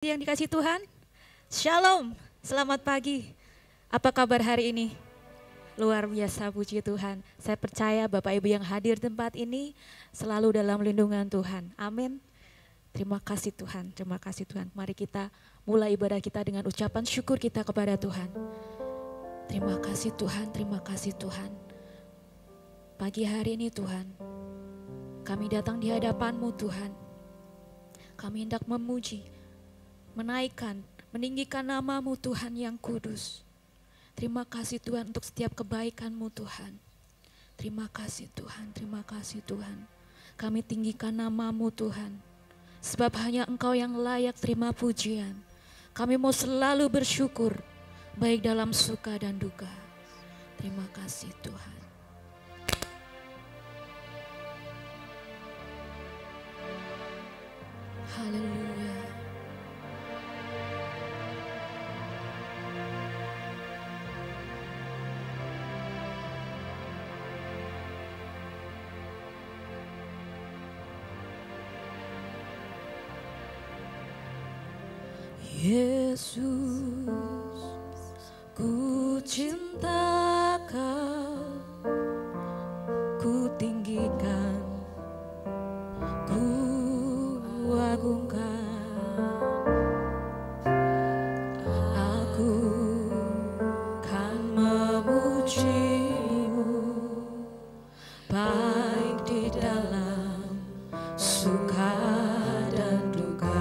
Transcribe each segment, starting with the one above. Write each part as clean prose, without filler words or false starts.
Yang dikasih Tuhan, Shalom, selamat pagi. Apa kabar hari ini? Luar biasa, puji Tuhan. Saya percaya Bapak Ibu yang hadir di tempat ini selalu dalam lindungan Tuhan. Amin. Terima kasih Tuhan, terima kasih Tuhan. Mari kita mulai ibadah kita dengan ucapan syukur kita kepada Tuhan. Terima kasih Tuhan, terima kasih Tuhan. Pagi hari ini Tuhan, kami datang di hadapan-Mu Tuhan. Kami hendak memuji, menaikkan, meninggikan nama-Mu Tuhan yang kudus. Terima kasih Tuhan untuk setiap kebaikan-Mu Tuhan. Terima kasih Tuhan, terima kasih Tuhan. Kami tinggikan nama-Mu Tuhan. Sebab hanya Engkau yang layak terima pujian. Kami mau selalu bersyukur, baik dalam suka dan duka. Terima kasih Tuhan. Haleluya. Yesus, ku cinta Kau, ku tinggikan, ku agungkan. Aku kan memuji-Mu, baik di dalam suka dan duka.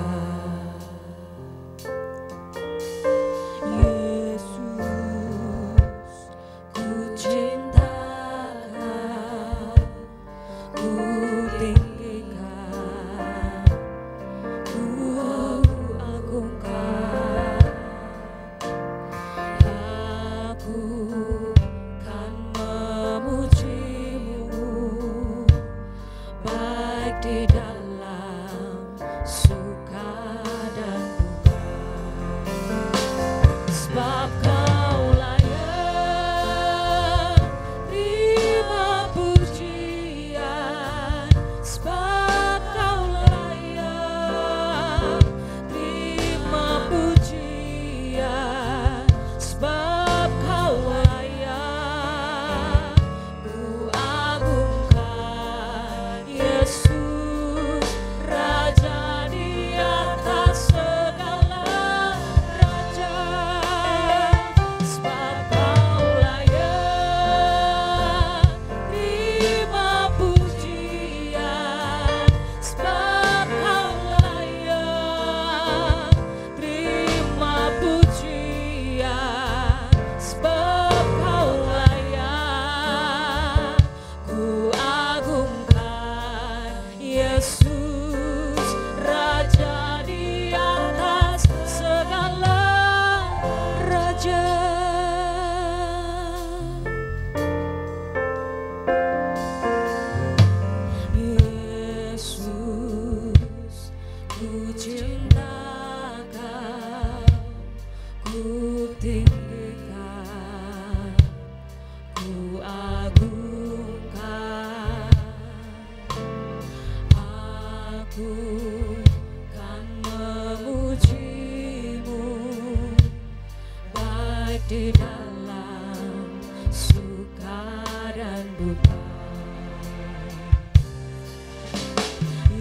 Di dalam suka dan duka.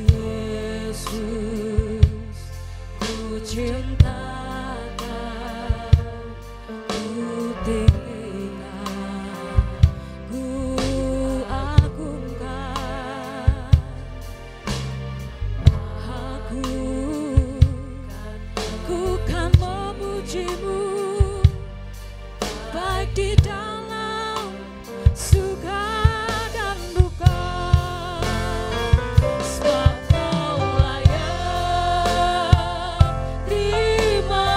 Yesus, ku cinta Kau, ku tinggikan, ku agungkan. Aku kan memuji-Mu, baik di dalam suka dan duka. Sebab Kau layak terima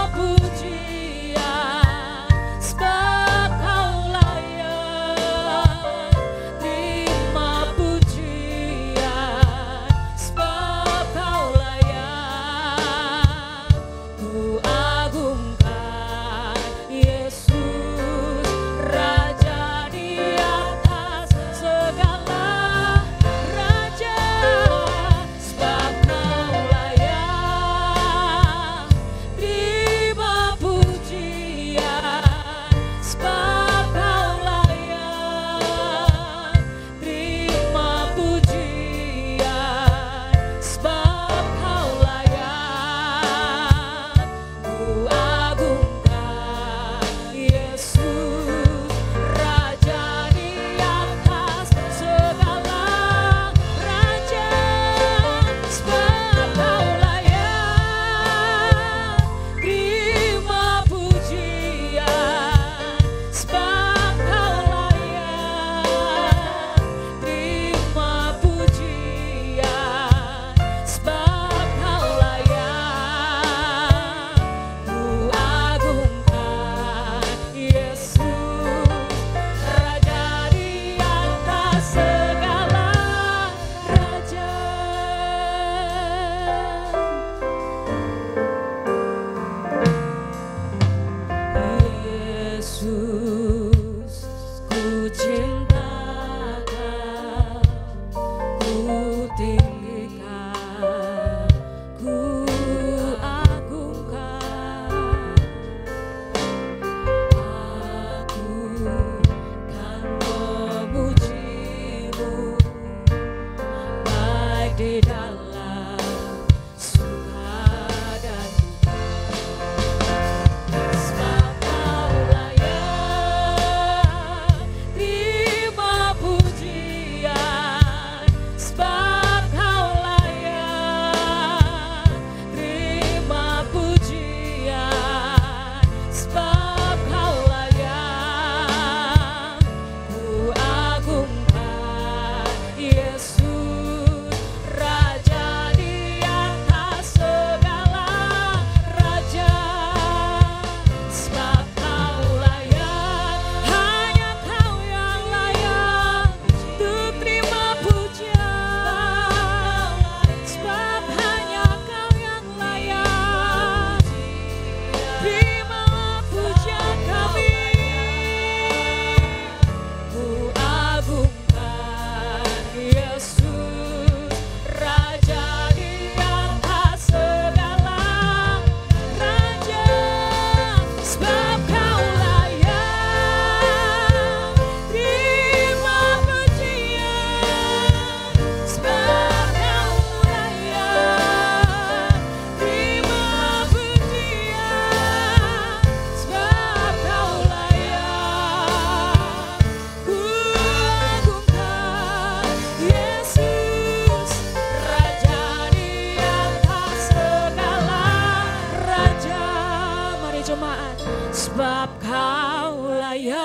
sebab Kau layak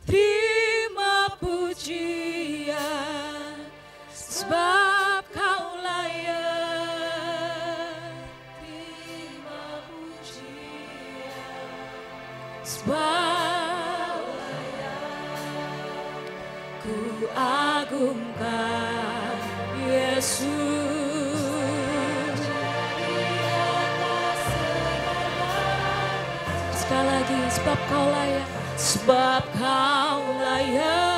terima pujian, sebab Kau layak terima pujian, sebab Ku agungkan Yesus. Sekali lagi, sebab Kau layak, sebab Kau layak.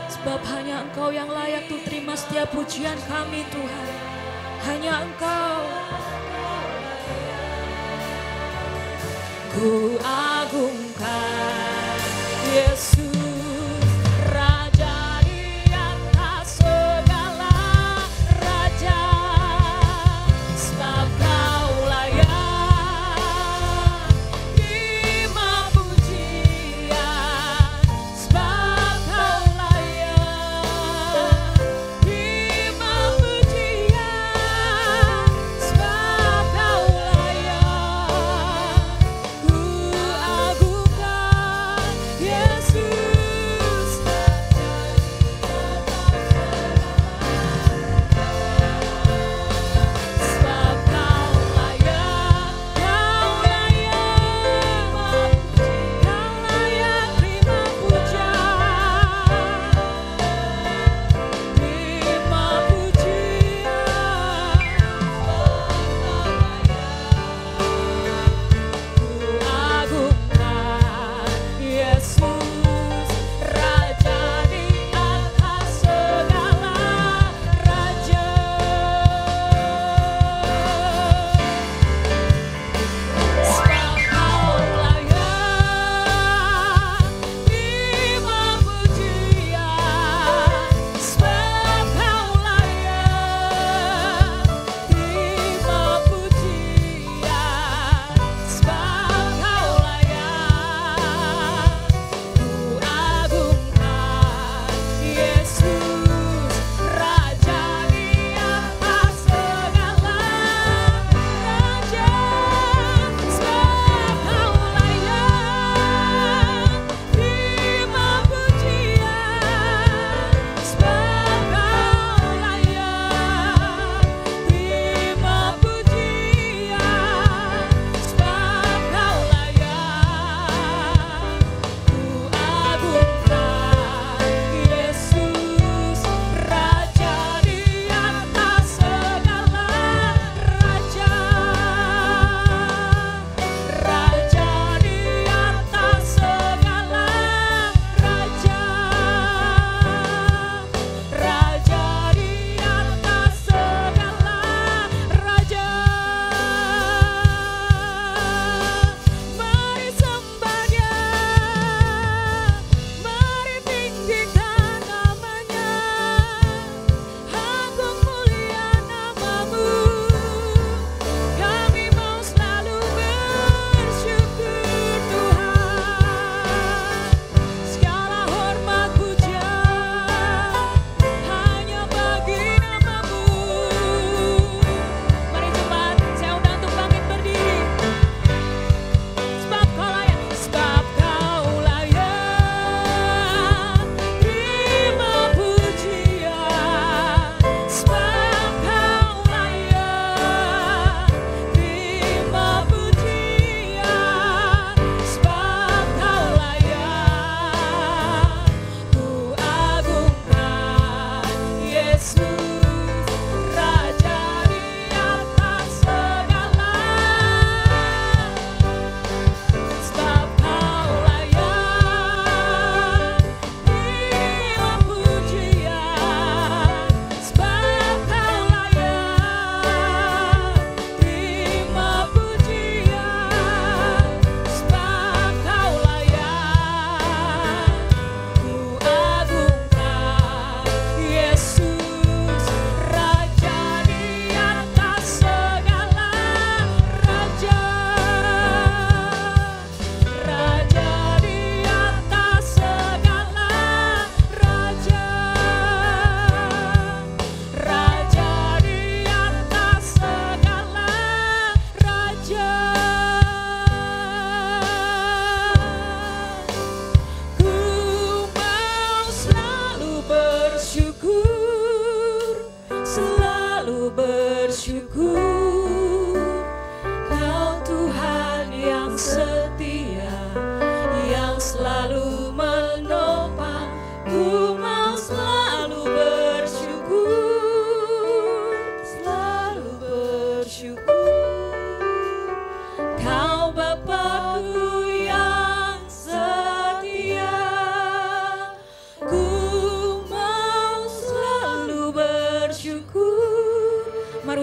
Sebab hanya Engkau yang layak tuh terima setiap pujian kami Tuhan. Hanya Engkau. Ku agungkan Yesus, Raja di atas segala raja, sebab Kau layak terima pujian, sebab Kau layak terima pujian, sebab Kau layak. Ku agungkan Yesus.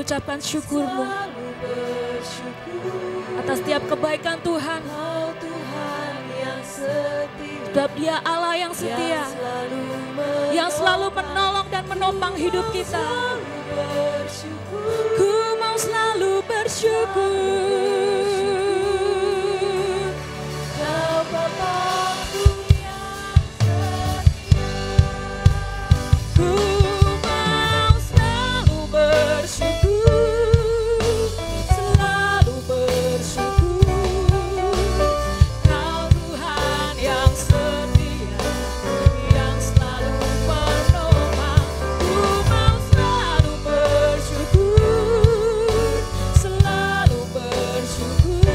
mengucapkan syukur-Mu atas setiap kebaikan Tuhan. Sebab Dia Allah yang setia, yang selalu menolong dan menopang hidup kita. Ku mau selalu bersyukur. Kau Bapa-Ku yang setia. Ku mau selalu bersyukur, selalu bersyukur. Kau Tuhan yang setia, yang selalu menolong. Ku mau selalu bersyukur, selalu bersyukur.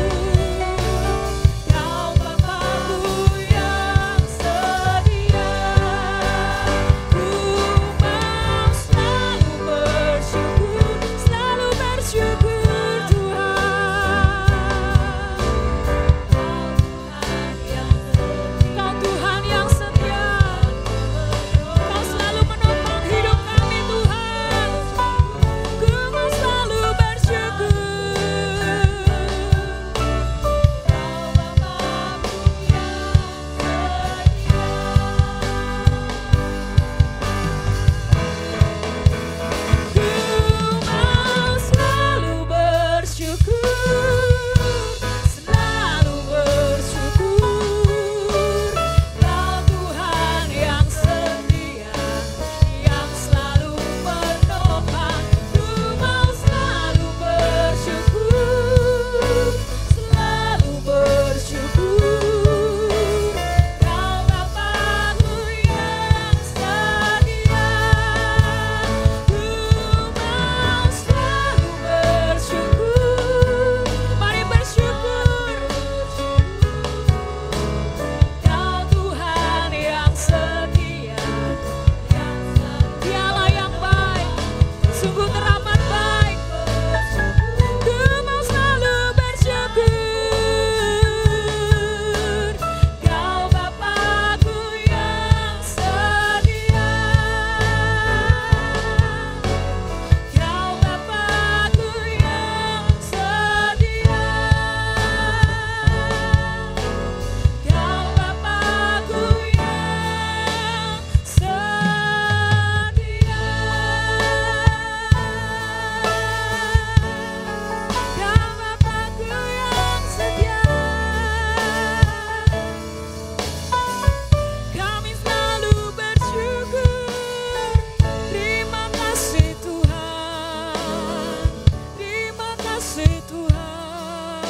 Kau Bapa-Ku yang setia. Ku mau selalu bersyukur, selalu bersyukur Tuhan. Kau Tuhan yang setia, Kau selalu menopang hidup kami Tuhan. Ku mau selalu bersyukur. Ku mau selalu bersyukur, selalu bersyukur. Kau Tuhan yang setia, yang selalu menopang. Ku mau selalu bersyukur, selalu bersyukur. Kau Bapa-Ku yang setia. Ku mau selalu bersyukur. Mari bersyukur. Kau Tuhan yang setia, Dialah yang baik, sungguh teramat baik. Ku mau selalu bersyukur. Kau Bapa-Ku yang setia. Kau Bapa-Ku yang setia. Kau Bapa-Ku yang setia. Kau Bapa-Ku yang setia. Kami selalu bersyukur. Terima kasih Tuhan. Terima kasih Tuhan.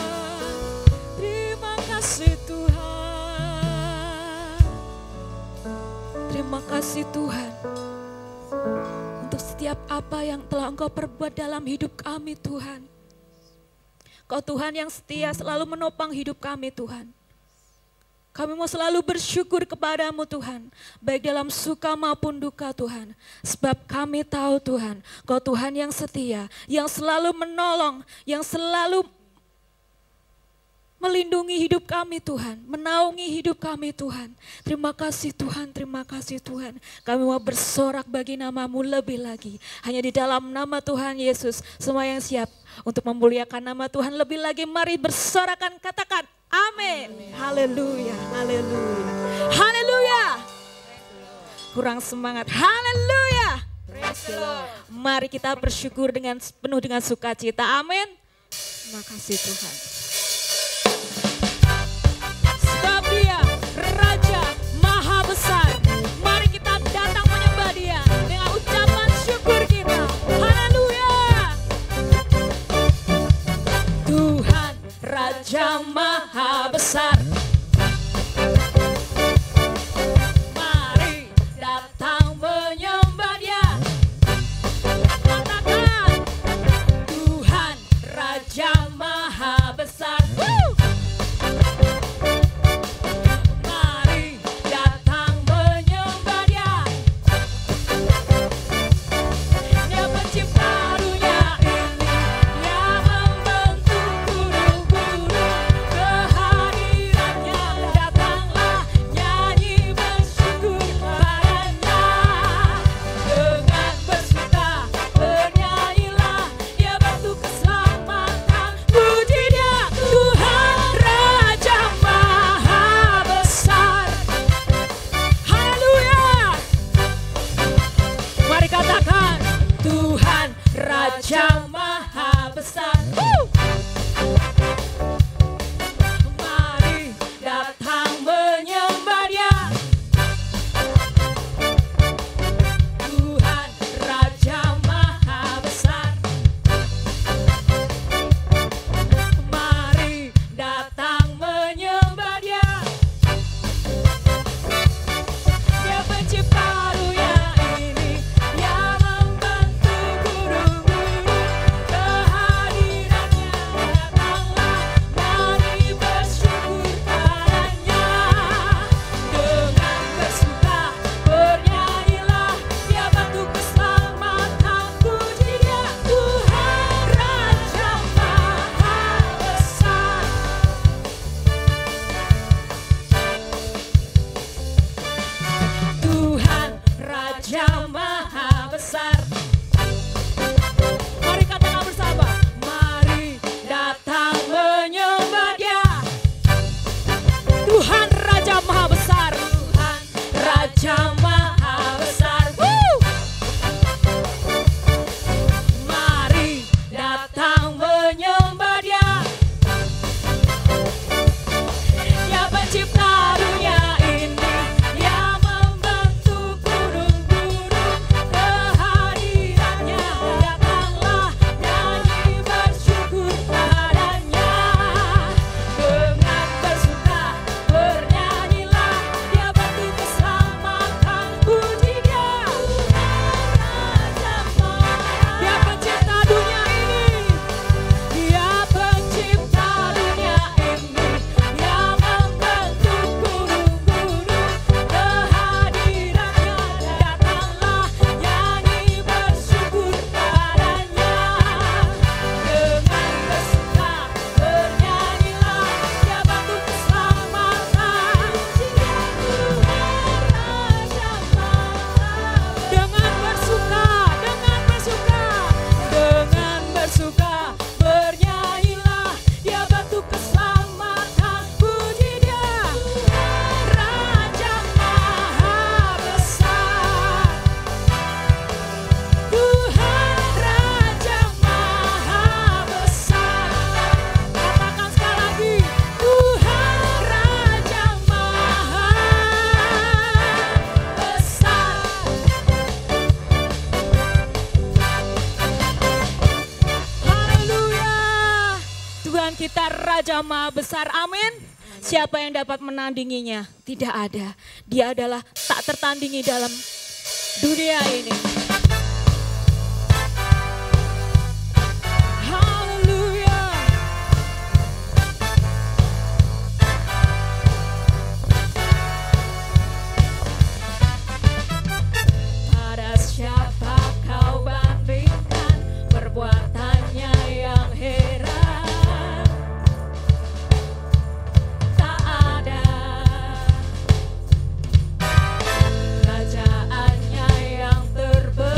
Terima kasih Tuhan. Terima kasih Tuhan untuk setiap apa yang telah Engkau perbuat dalam hidup kami Tuhan. Kau Tuhan yang setia selalu menopang hidup kami Tuhan. Kami mau selalu bersyukur kepadamu Tuhan, baik dalam suka maupun duka Tuhan. Sebab kami tahu Tuhan, Kau Tuhan yang setia, yang selalu menolong, yang selalu melindungi hidup kami Tuhan, menaungi hidup kami Tuhan. Terima kasih Tuhan, terima kasih Tuhan. Kami mau bersorak bagi nama-Mu lebih lagi. Hanya di dalam nama Tuhan Yesus, semua yang siap untuk memuliakan nama Tuhan lebih lagi, mari bersorakan, katakan amin. Haleluya, haleluya, haleluya. Kurang semangat, haleluya. Mari kita bersyukur dengan penuh dengan sukacita, amin. Terima kasih Tuhan. Sebab Dia Raja Maha Besar. Mari kita datang menyembah Dia dengan ucapan syukur kita. Haleluya. Tuhan Raja Maha Besar. Mari datang menyembah Dia. Katakan Tuhan Raja Maha Besar. Mari datang menyembah Dia. Dia pencipta dunia ini, Dia membentuk gunung-gunung besar. Mari datang menyembah Dia, Tuhan Raja Maha Besar. Mari datang menyembah Dia, Dia pencipta dunia ini, yang membantu gunung-gunung. Kehadirannya datanglah, mari bersyukur padanya. Dengan bersuka bernyanyilah, Dia batu keselamatan, puji Dia, Tuhan Raja Maha Besar. Tuhan Raja Maha Besar. Mari katakan bersama, mari datang menyembah Dia, Tuhan Raja Maha Besar. Tuhan Raja Maha Besar. Mari datang menyembah Dia, Dia pencipta dunia ini, yang membantu gunung-gunung. Kehadirannya datanglah, nyanyi bersyukur padanya. Dengan bersuka bernyanyilah, Dia batu keselamatan, puji Dia, Raja Maha. Dia pencipta dunia ini, Dia pencipta dunia ini, yang membantu gunung-gunung. Kehadirannya datanglah, nyanyi bersyukur padanya. Dengan bersuka bernyanyilah, Dia batu keselamatan, puji Dia, Tuhan Raja Maha. Dengan bersuka bernyanyilah, Dia batu keselamatan, puji Dia, Raja Maha Besar. Tuhan Raja Maha Besar. Katakan sekali lagi, Tuhan Raja Maha Besar. Haleluya. Tuhan kita Raja Maha Besar. Amin. Siapa yang dapat menandinginya? Tidak ada. Dia adalah tak tertandingi dalam dunia ini. Haleluya. Pada siapa kau bandingkan perbuatannya yang heran? Tak ada. Kerajaannya yang terbentuk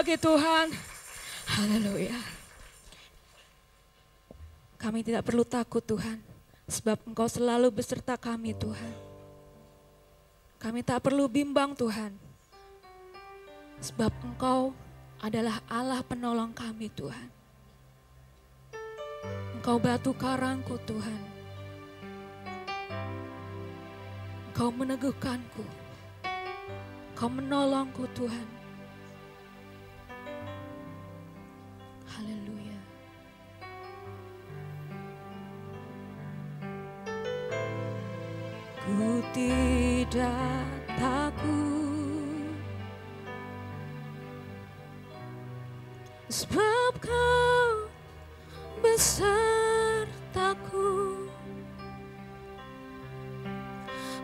lagi Tuhan. Haleluya. Kami tidak perlu takut Tuhan, sebab Engkau selalu beserta kami Tuhan. Kami tak perlu bimbang Tuhan, sebab Engkau adalah Allah penolong kami Tuhan. Engkau batu karangku Tuhan. Engkau meneguhkanku. Engkau menolongku Tuhan. Haleluya. Ku tidak takut, sebab Kau besertaku.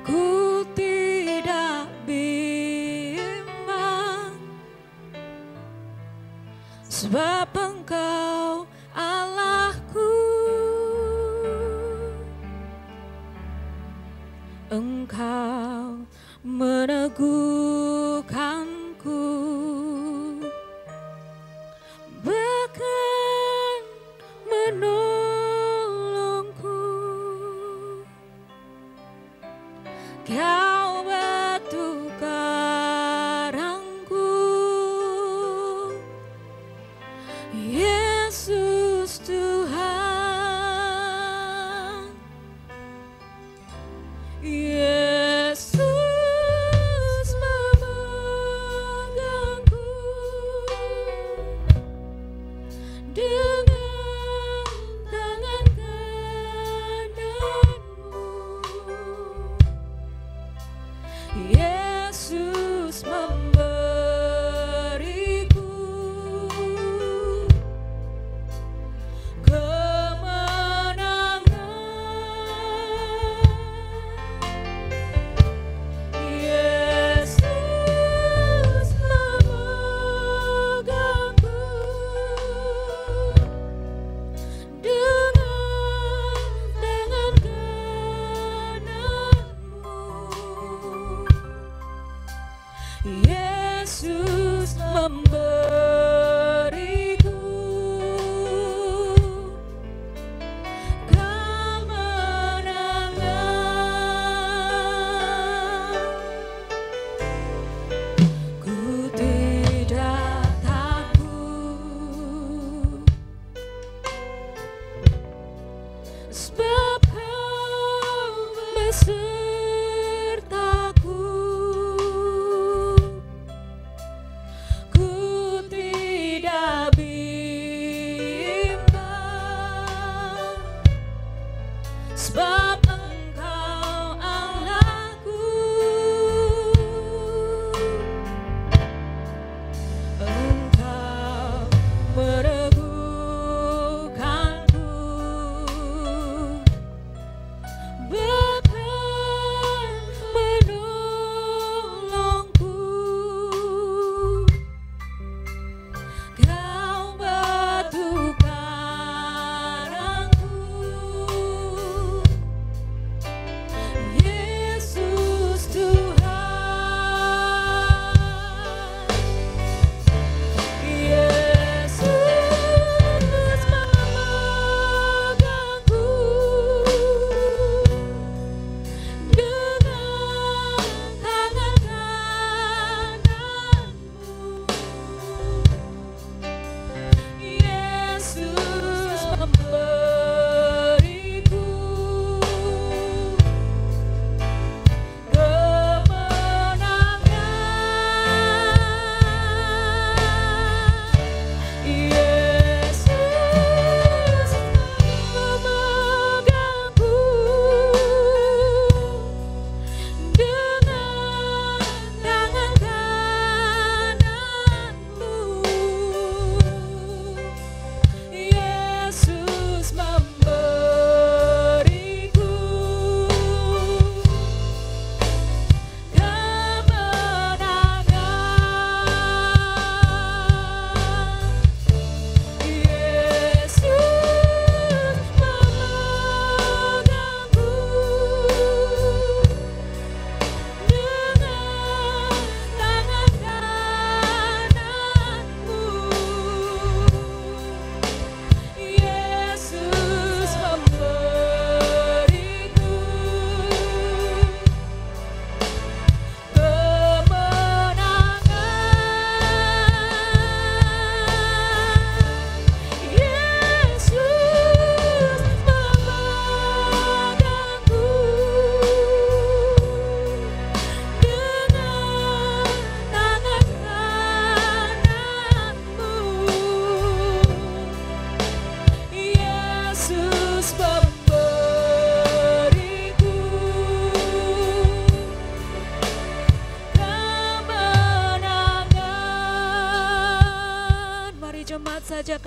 Ku tidak bimbang, sebab Engkau Allahku. Engkau meneguhkanku, bahkan menolongku. Kau batu karangku, Yesus Tuhan. Yesus memegangku dengan tangan kananmu. Yesus memberiku kemenangan. Yesus memegangku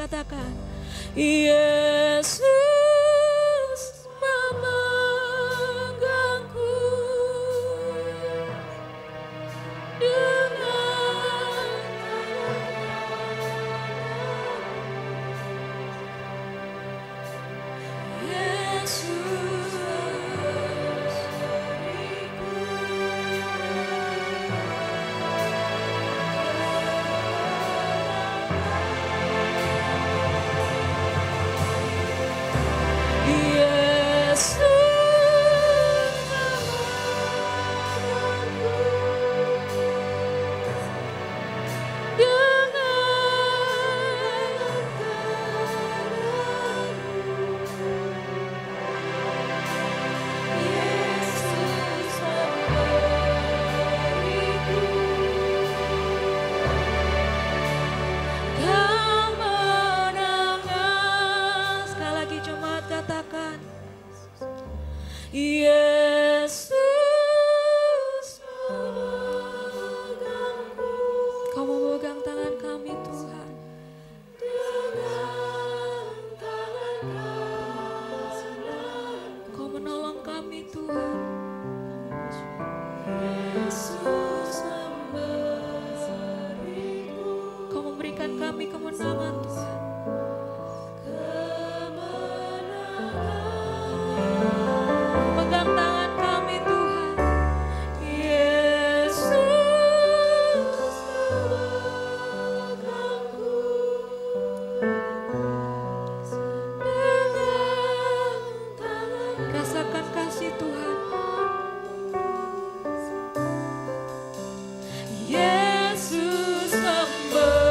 katakan, Yesus memegangku dengan Yesus Yesus memegangku. Kau memegang tangan kami Tuhan. Kau menolong kami Tuhan. Yesus memberiku. Kau memberikan kami kemenangan Tuhan. Pegang tangan kami Tuhan. Yesus memegangku dengan tangan. Rasakan kasih Tuhan. Yesus memberiku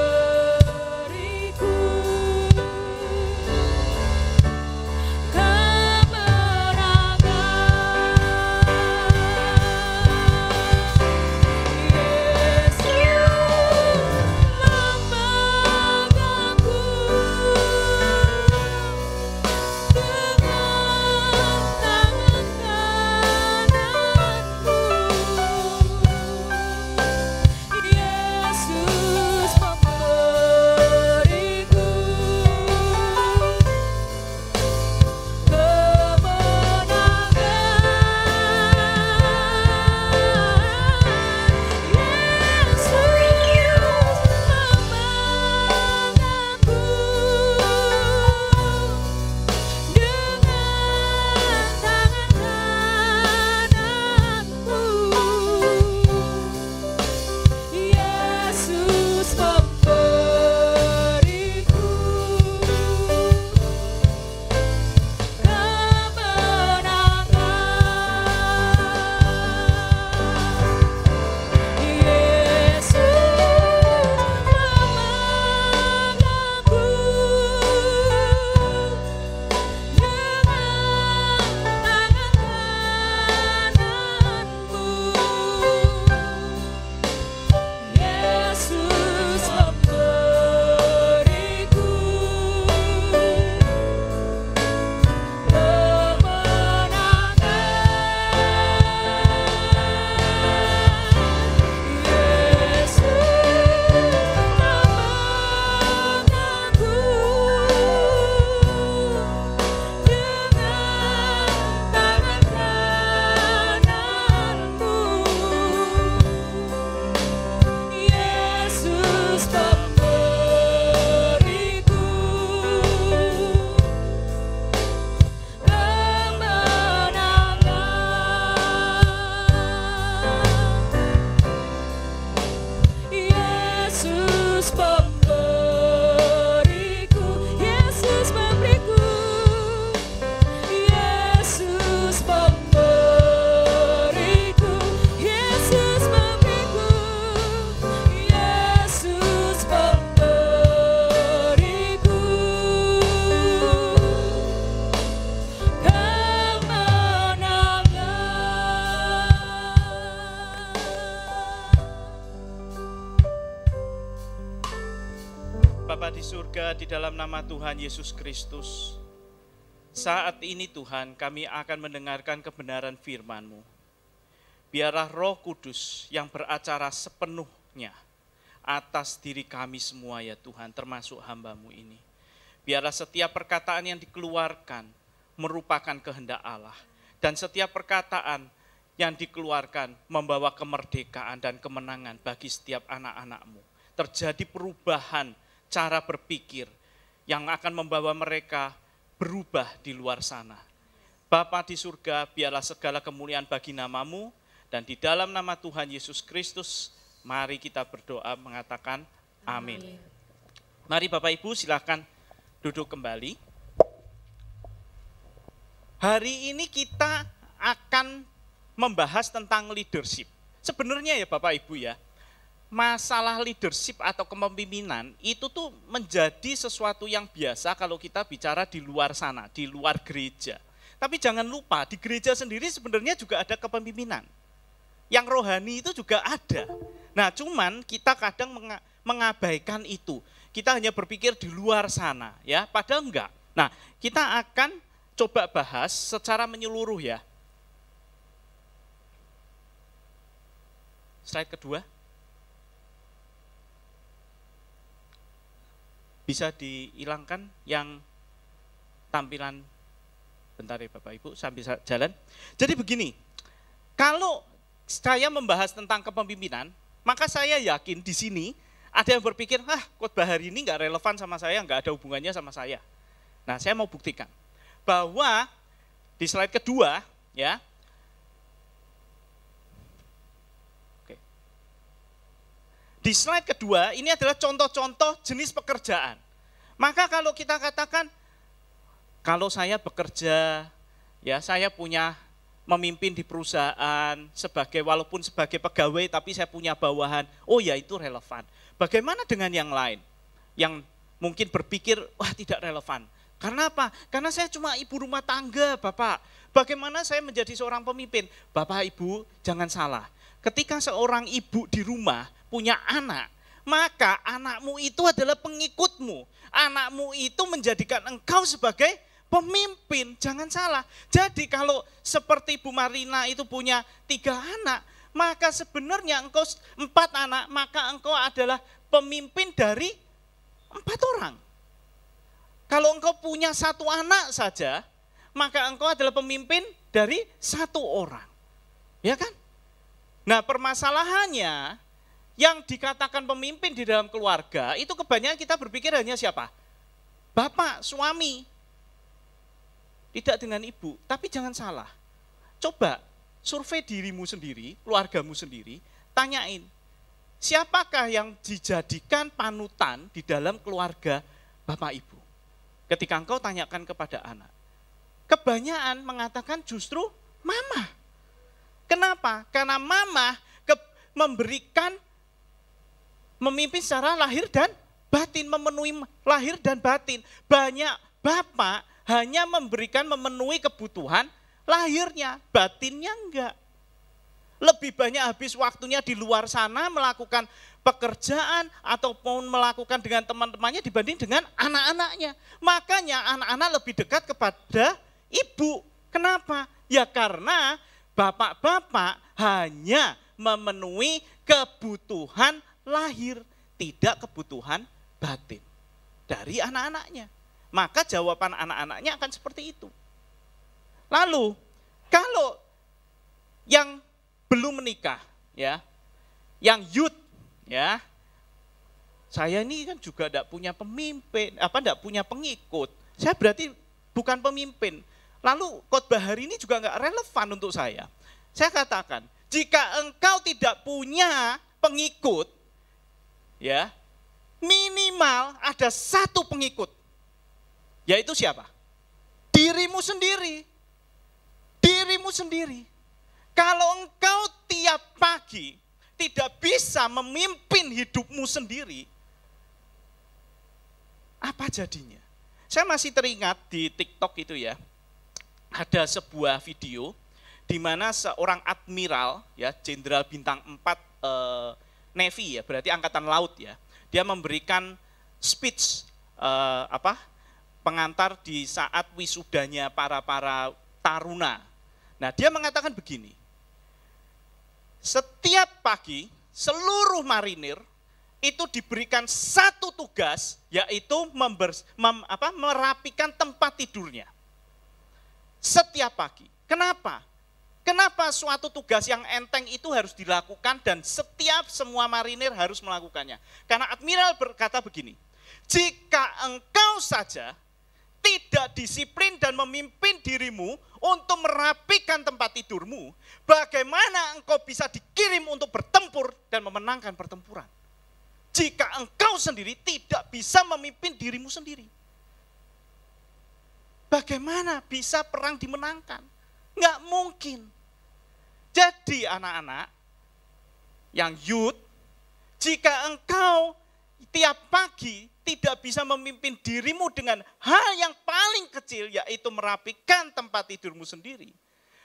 Bapa di surga, di dalam nama Tuhan Yesus Kristus, saat ini Tuhan kami akan mendengarkan kebenaran firman-Mu. Biarlah Roh Kudus yang beracara sepenuhnya atas diri kami semua ya Tuhan, termasuk hamba-Mu ini. Biarlah setiap perkataan yang dikeluarkan merupakan kehendak Allah. Dan setiap perkataan yang dikeluarkan membawa kemerdekaan dan kemenangan bagi setiap anak-anak-Mu. Terjadi perubahan cara berpikir yang akan membawa mereka berubah di luar sana. Bapa di surga, biarlah segala kemuliaan bagi nama-Mu, dan di dalam nama Tuhan Yesus Kristus, mari kita berdoa mengatakan amin. Mari Bapak Ibu silakan duduk kembali. Hari ini kita akan membahas tentang leadership. Sebenarnya ya Bapak Ibu ya, masalah leadership atau kepemimpinan itu tuh menjadi sesuatu yang biasa kalau kita bicara di luar sana, di luar gereja. Tapi jangan lupa, di gereja sendiri sebenarnya juga ada kepemimpinan. Yang rohani itu juga ada. Nah cuman kita kadang mengabaikan itu. Kita hanya berpikir di luar sana, ya, padahal enggak. Nah kita akan coba bahas secara menyeluruh ya. Slide kedua. Bisa dihilangkan yang tampilan, bentar ya Bapak Ibu sambil jalan. Jadi begini, kalau saya membahas tentang kepemimpinan, maka saya yakin di sini ada yang berpikir, khotbah hari ini nggak relevan sama saya, nggak ada hubungannya sama saya. Nah saya mau buktikan bahwa di slide kedua ya, di slide kedua, ini adalah contoh-contoh jenis pekerjaan. Maka kalau kita katakan, kalau saya bekerja, ya saya punya memimpin di perusahaan, walaupun sebagai pegawai, tapi saya punya bawahan, oh ya itu relevan. Bagaimana dengan yang lain? Yang mungkin berpikir, wah tidak relevan. Karena apa? Karena saya cuma ibu rumah tangga, Bapak. Bagaimana saya menjadi seorang pemimpin? Bapak, Ibu, jangan salah. Ketika seorang ibu di rumah punya anak, maka anakmu itu adalah pengikutmu. Anakmu itu menjadikan engkau sebagai pemimpin, jangan salah. Jadi kalau seperti Bu Marina itu punya 3 anak, maka sebenarnya engkau 4 anak, maka engkau adalah pemimpin dari 4 orang. Kalau engkau punya 1 anak saja, maka engkau adalah pemimpin dari 1 orang. Ya kan? Nah permasalahannya, yang dikatakan pemimpin di dalam keluarga, itu kebanyakan kita berpikir hanya siapa? Bapak, suami. Tidak dengan ibu, tapi jangan salah. Coba survei dirimu sendiri, keluargamu sendiri, tanyain, siapakah yang dijadikan panutan di dalam keluarga Bapak Ibu? Ketika engkau tanyakan kepada anak, kebanyakan mengatakan justru mama. Kenapa? Karena mama memberikan, memimpin secara lahir dan batin, memenuhi lahir dan batin. Banyak bapak hanya memenuhi kebutuhan lahirnya, batinnya enggak. Lebih banyak habis waktunya di luar sana melakukan pekerjaan ataupun melakukan dengan teman-temannya dibanding dengan anak-anaknya. Makanya anak-anak lebih dekat kepada ibu. Kenapa? Ya karena bapak-bapak hanya memenuhi kebutuhan lahir, tidak kebutuhan batin dari anak-anaknya. Maka jawaban anak-anaknya akan seperti itu. Lalu, kalau yang belum menikah, ya, yang youth, ya, saya ini kan juga tidak punya pemimpin, tidak punya pengikut. Saya berarti bukan pemimpin. Lalu khotbah hari ini juga nggak relevan untuk saya. Saya katakan, jika engkau tidak punya pengikut, ya, minimal ada 1 pengikut. Yaitu siapa? Dirimu sendiri. Dirimu sendiri. Kalau engkau tiap pagi tidak bisa memimpin hidupmu sendiri, apa jadinya? Saya masih teringat di TikTok itu ya, ada sebuah video di mana seorang admiral, ya, jenderal bintang 4 Navy ya, berarti angkatan laut ya. Dia memberikan speech pengantar di saat wisudanya para taruna. Nah, dia mengatakan begini. Setiap pagi seluruh marinir itu diberikan satu tugas, yaitu merapikan tempat tidurnya setiap pagi. Kenapa? Kenapa suatu tugas yang enteng itu harus dilakukan dan semua marinir harus melakukannya? Karena admiral berkata begini, jika engkau saja tidak disiplin dan memimpin dirimu untuk merapikan tempat tidurmu, bagaimana engkau bisa dikirim untuk bertempur dan memenangkan pertempuran? Jika engkau sendiri tidak bisa memimpin dirimu sendiri, bagaimana bisa perang dimenangkan? Nggak mungkin. Jadi anak-anak yang youth, jika engkau tiap pagi tidak bisa memimpin dirimu dengan hal yang paling kecil, yaitu merapikan tempat tidurmu sendiri,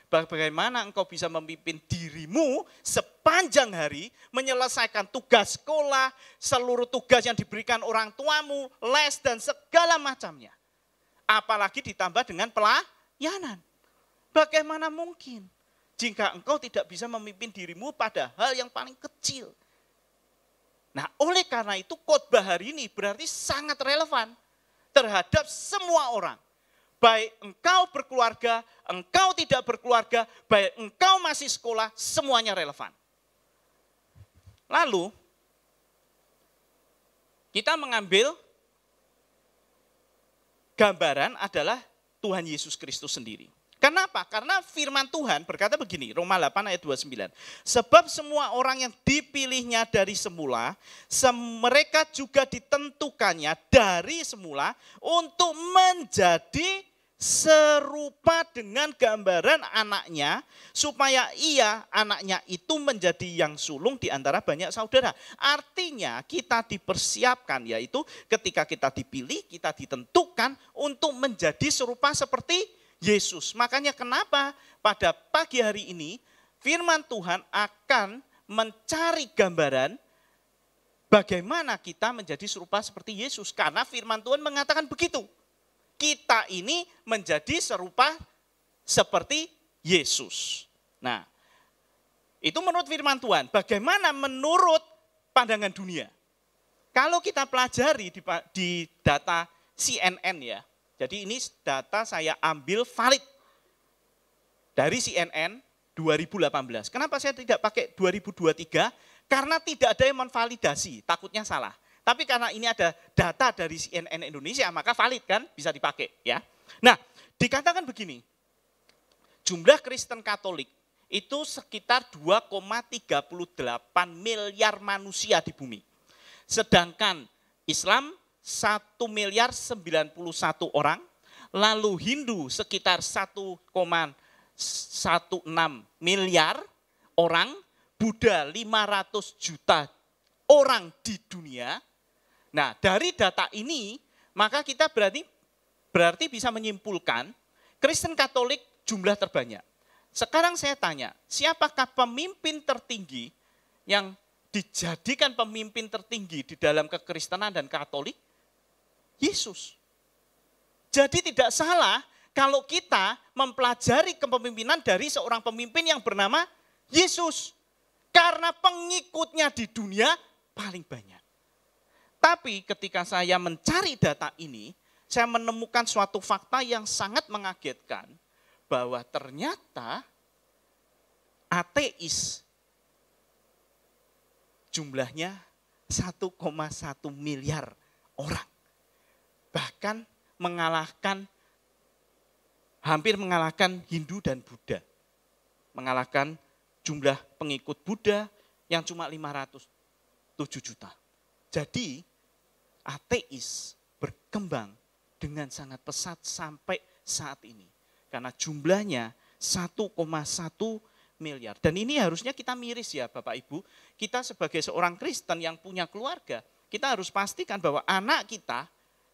bagaimana engkau bisa memimpin dirimu sepanjang hari, menyelesaikan tugas sekolah, seluruh tugas yang diberikan orang tuamu, les dan segala macamnya. Apalagi ditambah dengan pelayanan. Bagaimana mungkin jika engkau tidak bisa memimpin dirimu pada hal yang paling kecil? Nah, oleh karena itu khotbah hari ini berarti sangat relevan terhadap semua orang. Baik engkau berkeluarga, engkau tidak berkeluarga, baik engkau masih sekolah, semuanya relevan. Lalu, kita mengambil gambaran adalah Tuhan Yesus Kristus sendiri. Kenapa? Karena firman Tuhan berkata begini, Roma 8 ayat 29. Sebab semua orang yang dipilihnya dari semula, mereka juga ditentukannya dari semula untuk menjadi serupa dengan gambaran anaknya, supaya anaknya itu menjadi yang sulung di antara banyak saudara. Artinya kita dipersiapkan, yaitu ketika kita dipilih, kita ditentukan untuk menjadi serupa seperti Yesus. Makanya kenapa pada pagi hari ini firman Tuhan akan mencari gambaran bagaimana kita menjadi serupa seperti Yesus. Karena firman Tuhan mengatakan begitu. Kita ini menjadi serupa seperti Yesus. Nah, itu menurut firman Tuhan. Bagaimana menurut pandangan dunia? Kalau kita pelajari di data CNN ya, jadi ini data saya ambil valid dari CNN 2018. Kenapa saya tidak pakai 2023? Karena tidak ada yang menvalidasi, takutnya salah. Tapi karena ini ada data dari CNN Indonesia, maka valid kan, bisa dipakai ya. Nah, dikatakan begini, jumlah Kristen Katolik itu sekitar 2,38 miliar manusia di bumi. Sedangkan Islam 1,91 orang, lalu Hindu sekitar 1,16 miliar orang, Buddha 500 juta orang di dunia. Nah, dari data ini, maka kita berarti bisa menyimpulkan Kristen Katolik jumlah terbanyak. Sekarang saya tanya, siapakah pemimpin tertinggi yang dijadikan pemimpin tertinggi di dalam kekristenan dan Katolik? Yesus. Jadi tidak salah kalau kita mempelajari kepemimpinan dari seorang pemimpin yang bernama Yesus. Karena pengikutnya di dunia paling banyak. Tapi ketika saya mencari data ini, saya menemukan suatu fakta yang sangat mengagetkan. Bahwa ternyata ateis jumlahnya 1,1 miliar orang. Bahkan hampir mengalahkan Hindu dan Buddha. Mengalahkan jumlah pengikut Buddha yang cuma 507 juta. Jadi ateis berkembang dengan sangat pesat sampai saat ini. Karena jumlahnya 1,1 miliar. Dan ini harusnya kita miris ya Bapak Ibu. Kita sebagai seorang Kristen yang punya keluarga, kita harus pastikan bahwa anak kita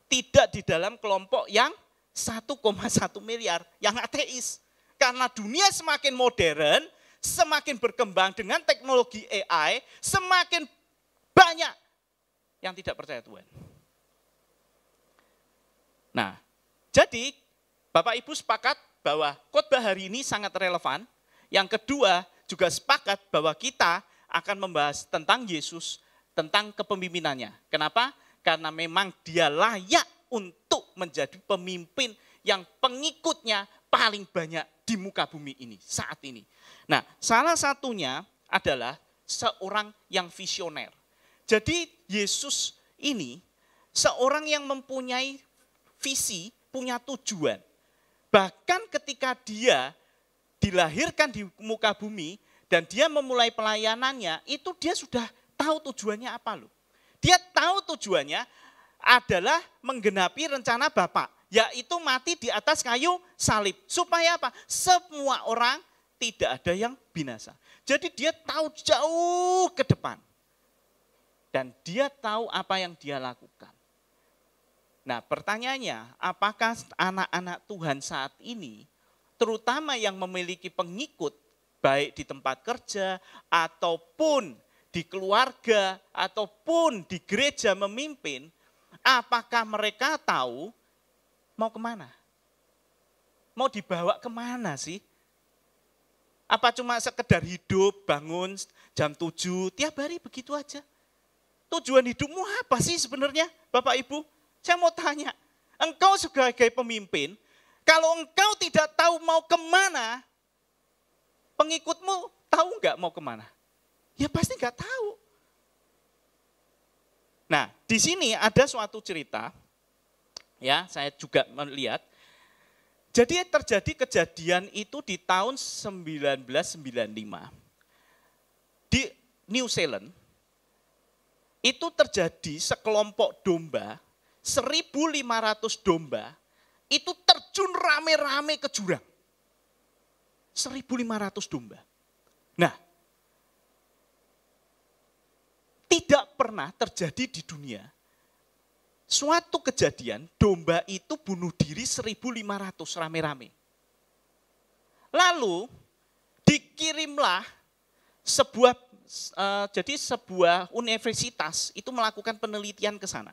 tidak di dalam kelompok yang 1,1 miliar, yang ateis. Karena dunia semakin modern, semakin berkembang dengan teknologi AI, semakin banyak yang tidak percaya Tuhan. Nah, jadi Bapak Ibu sepakat bahwa khotbah hari ini sangat relevan. Yang kedua juga sepakat bahwa kita akan membahas tentang Yesus, tentang kepemimpinannya. Kenapa? Karena memang dia layak untuk menjadi pemimpin yang pengikutnya paling banyak di muka bumi ini saat ini. Nah, salah satunya adalah seorang yang visioner. Jadi Yesus ini seorang yang mempunyai visi, punya tujuan. Bahkan ketika dia dilahirkan di muka bumi dan dia memulai pelayanannya, itu dia sudah tahu tujuannya apa loh. Dia tahu tujuannya adalah menggenapi rencana Bapa, yaitu mati di atas kayu salib. Supaya apa? Semua orang tidak ada yang binasa. Jadi dia tahu jauh ke depan. Dan dia tahu apa yang dia lakukan. Nah, pertanyaannya, apakah anak-anak Tuhan saat ini, terutama yang memiliki pengikut, baik di tempat kerja, ataupun di keluarga, ataupun di gereja memimpin, apakah mereka tahu mau kemana? Mau dibawa kemana sih? Apa cuma sekedar hidup, bangun jam 7, tiap hari begitu aja? Tujuan hidupmu apa sih sebenarnya, Bapak Ibu? Saya mau tanya, engkau sebagai pemimpin, kalau engkau tidak tahu mau kemana, pengikutmu tahu nggak mau kemana? Ya pasti nggak tahu. Nah, di sini ada suatu cerita, ya saya juga melihat. Jadi terjadi kejadian itu di tahun 1995 di New Zealand. Itu terjadi sekelompok domba, 1.500 domba, itu terjun rame-rame ke jurang. 1.500 domba. Nah, tidak pernah terjadi di dunia suatu kejadian domba itu bunuh diri 1.500 rame-rame. Lalu dikirimlah sebuah universitas itu melakukan penelitian ke sana.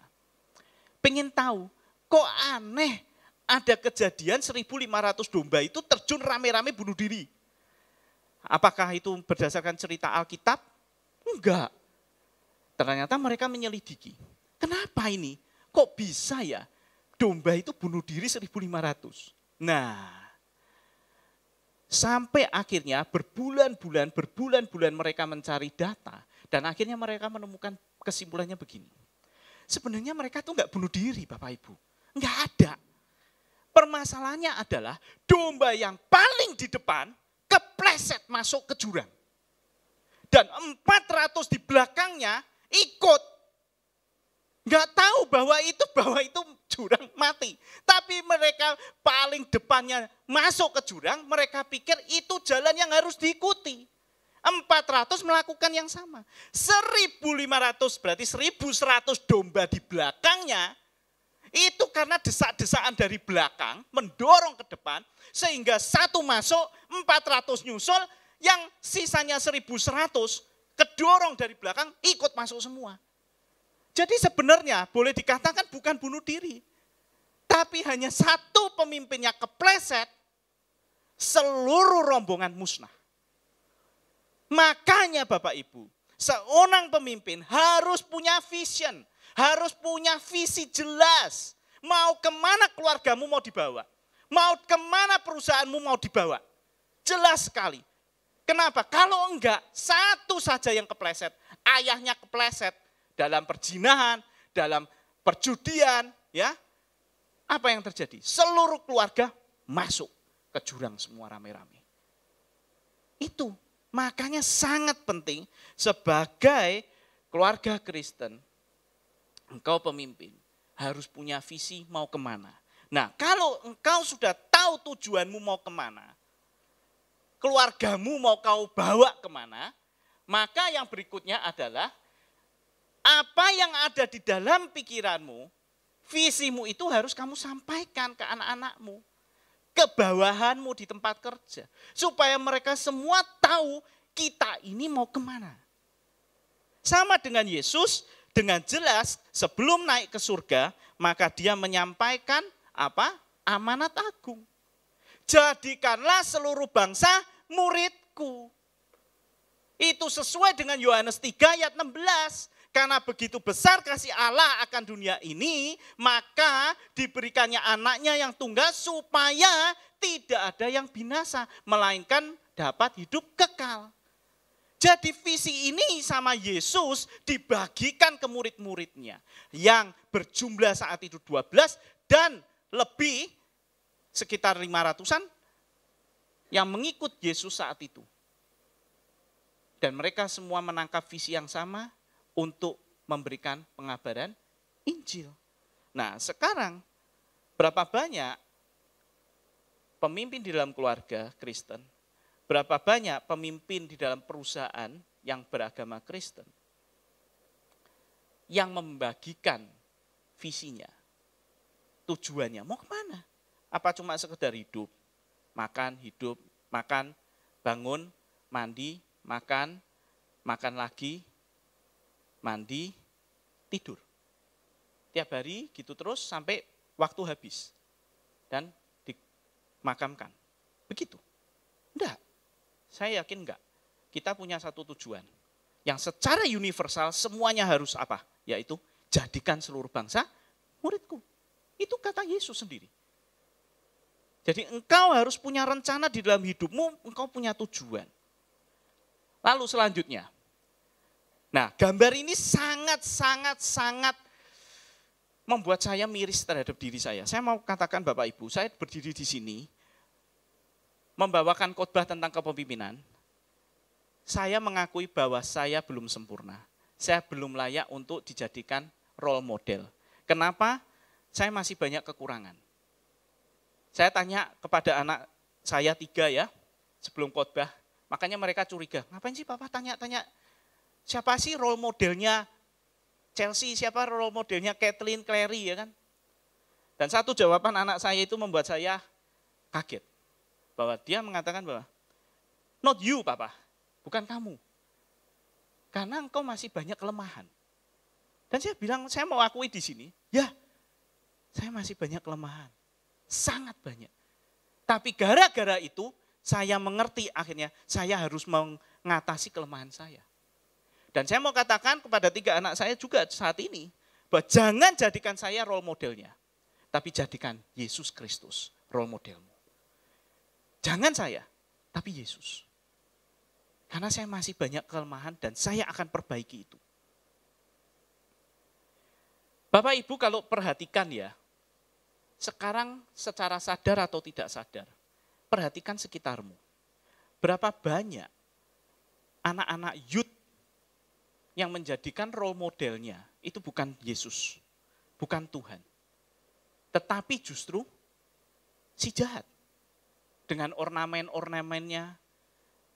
Pengen tahu, kok aneh ada kejadian 1.500 domba itu terjun rame-rame bunuh diri. Apakah itu berdasarkan cerita Alkitab? Enggak. Ternyata mereka menyelidiki. Kenapa ini? Kok bisa ya domba itu bunuh diri 1.500? Nah, sampai akhirnya berbulan-bulan mereka mencari data. Dan akhirnya mereka menemukan kesimpulannya begini. Sebenarnya mereka tuh enggak bunuh diri Bapak Ibu. Enggak ada. Permasalahannya adalah domba yang paling di depan kepleset masuk ke jurang. Dan 400 di belakangnya ikut. Enggak tahu bahwa itu jurang mati. Tapi mereka paling depannya masuk ke jurang, mereka pikir itu jalan yang harus diikuti. 400 melakukan yang sama. 1.500 berarti 1.100 domba di belakangnya, itu karena desak-desakan dari belakang mendorong ke depan, sehingga satu masuk, 400 nyusul, yang sisanya 1.100 kedorong dari belakang ikut masuk semua. Jadi sebenarnya boleh dikatakan bukan bunuh diri. Tapi hanya satu pemimpinnya kepleset, seluruh rombongan musnah. Makanya Bapak Ibu, seorang pemimpin harus punya vision, harus punya visi jelas. Mau kemana keluargamu mau dibawa, mau kemana perusahaanmu mau dibawa. Jelas sekali. Kenapa? Kalau enggak, satu saja yang kepleset, ayahnya kepleset dalam perzinahan, dalam perjudian, ya. Apa yang terjadi? Seluruh keluarga masuk ke jurang semua rame-rame. Itu makanya sangat penting sebagai keluarga Kristen, engkau pemimpin harus punya visi mau kemana. Nah, kalau engkau sudah tahu tujuanmu mau kemana, keluargamu mau kau bawa kemana, maka yang berikutnya adalah apa yang ada di dalam pikiranmu, visimu itu harus kamu sampaikan ke anak-anakmu, ke bawahanmu di tempat kerja. Supaya mereka semua tahu kita ini mau kemana. Sama dengan Yesus, dengan jelas sebelum naik ke surga, maka dia menyampaikan apa? Amanat agung. Jadikanlah seluruh bangsa muridku. Itu sesuai dengan Yohanes 3 ayat 16. karena begitu besar kasih Allah akan dunia ini, maka diberikannya anaknya yang tunggal supaya tidak ada yang binasa, melainkan dapat hidup kekal. Jadi visi ini sama Yesus dibagikan ke murid-muridnya yang berjumlah saat itu 12 dan lebih sekitar 500-an yang mengikut Yesus saat itu. Dan mereka semua menangkap visi yang sama untuk memberikan pengabaran Injil. Nah, sekarang berapa banyak pemimpin di dalam keluarga Kristen, berapa banyak pemimpin di dalam perusahaan yang beragama Kristen yang membagikan visinya, tujuannya mau kemana? Apa cuma sekedar hidup, makan, bangun, mandi, makan lagi, mandi, tidur. Tiap hari gitu terus sampai waktu habis dan dimakamkan. Begitu. Enggak, saya yakin enggak. Kita punya satu tujuan yang secara universal semuanya harus apa? Yaitu jadikan seluruh bangsa muridku. Itu kata Yesus sendiri. Jadi engkau harus punya rencana di dalam hidupmu, engkau punya tujuan. Lalu selanjutnya, nah gambar ini sangat membuat saya miris terhadap diri saya. Saya mau katakan Bapak Ibu, saya berdiri di sini, membawakan khotbah tentang kepemimpinan, saya mengakui bahwa saya belum sempurna. Saya belum layak untuk dijadikan role model. Kenapa? Saya masih banyak kekurangan. Saya tanya kepada anak saya 3 ya, sebelum khotbah, makanya mereka curiga, ngapain sih Papa tanya-tanya, siapa sih role modelnya Chelsea, siapa role modelnya Kathleen Clary ya kan. Dan satu jawaban anak saya itu membuat saya kaget. Bahwa dia mengatakan bahwa, not you Papa, bukan kamu. Karena engkau masih banyak kelemahan. Dan saya bilang, saya mau akui di sini, ya saya masih banyak kelemahan. Sangat banyak. Tapi gara-gara itu, saya mengerti akhirnya saya harus mengatasi kelemahan saya. Dan saya mau katakan kepada 3 anak saya juga saat ini, bahwa jangan jadikan saya role modelnya, tapi jadikan Yesus Kristus role modelmu. Jangan saya, tapi Yesus. Karena saya masih banyak kelemahan dan saya akan perbaiki itu. Bapak Ibu kalau perhatikan ya, sekarang secara sadar atau tidak sadar, perhatikan sekitarmu. Berapa banyak anak-anak youth yang menjadikan role modelnya itu bukan Yesus, bukan Tuhan. Tetapi justru si jahat. Dengan ornamen-ornamennya,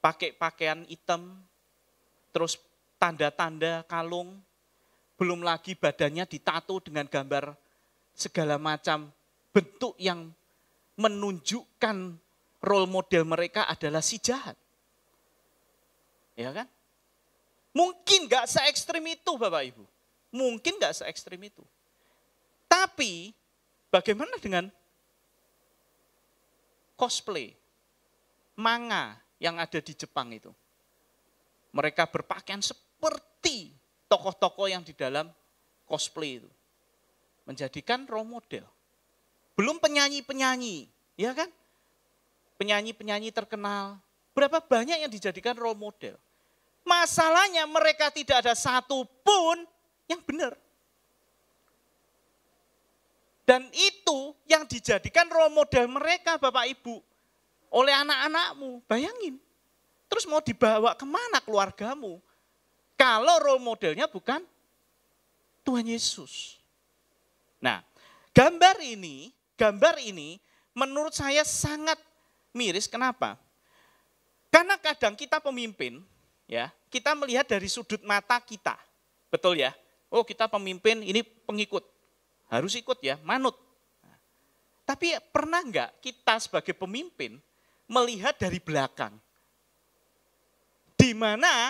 pakai pakaian hitam, terus tanda-tanda kalung, belum lagi badannya ditato dengan gambar segala macam bentuk yang menunjukkan role model mereka adalah si jahat. Ya kan? Mungkin gak se-ekstrim itu Bapak Ibu. Mungkin gak se-ekstrim itu. Tapi bagaimana dengan cosplay, manga yang ada di Jepang itu? Mereka berpakaian seperti tokoh-tokoh yang di dalam cosplay itu. Menjadikan role model. Belum penyanyi-penyanyi, ya kan? Penyanyi-penyanyi terkenal. Berapa banyak yang dijadikan role model. Masalahnya mereka tidak ada satu pun yang benar. Dan itu yang dijadikan role model mereka Bapak Ibu. Oleh anak-anakmu, bayangin. Terus mau dibawa kemana keluargamu? Kalau role modelnya bukan Tuhan Yesus. Nah, gambar ini menurut saya sangat miris. Kenapa? Karena kadang kita pemimpin, ya, kita melihat dari sudut mata kita. Betul ya? Oh, kita pemimpin, ini pengikut. Harus ikut ya, manut. Nah, tapi pernah enggak kita sebagai pemimpin melihat dari belakang? Di mana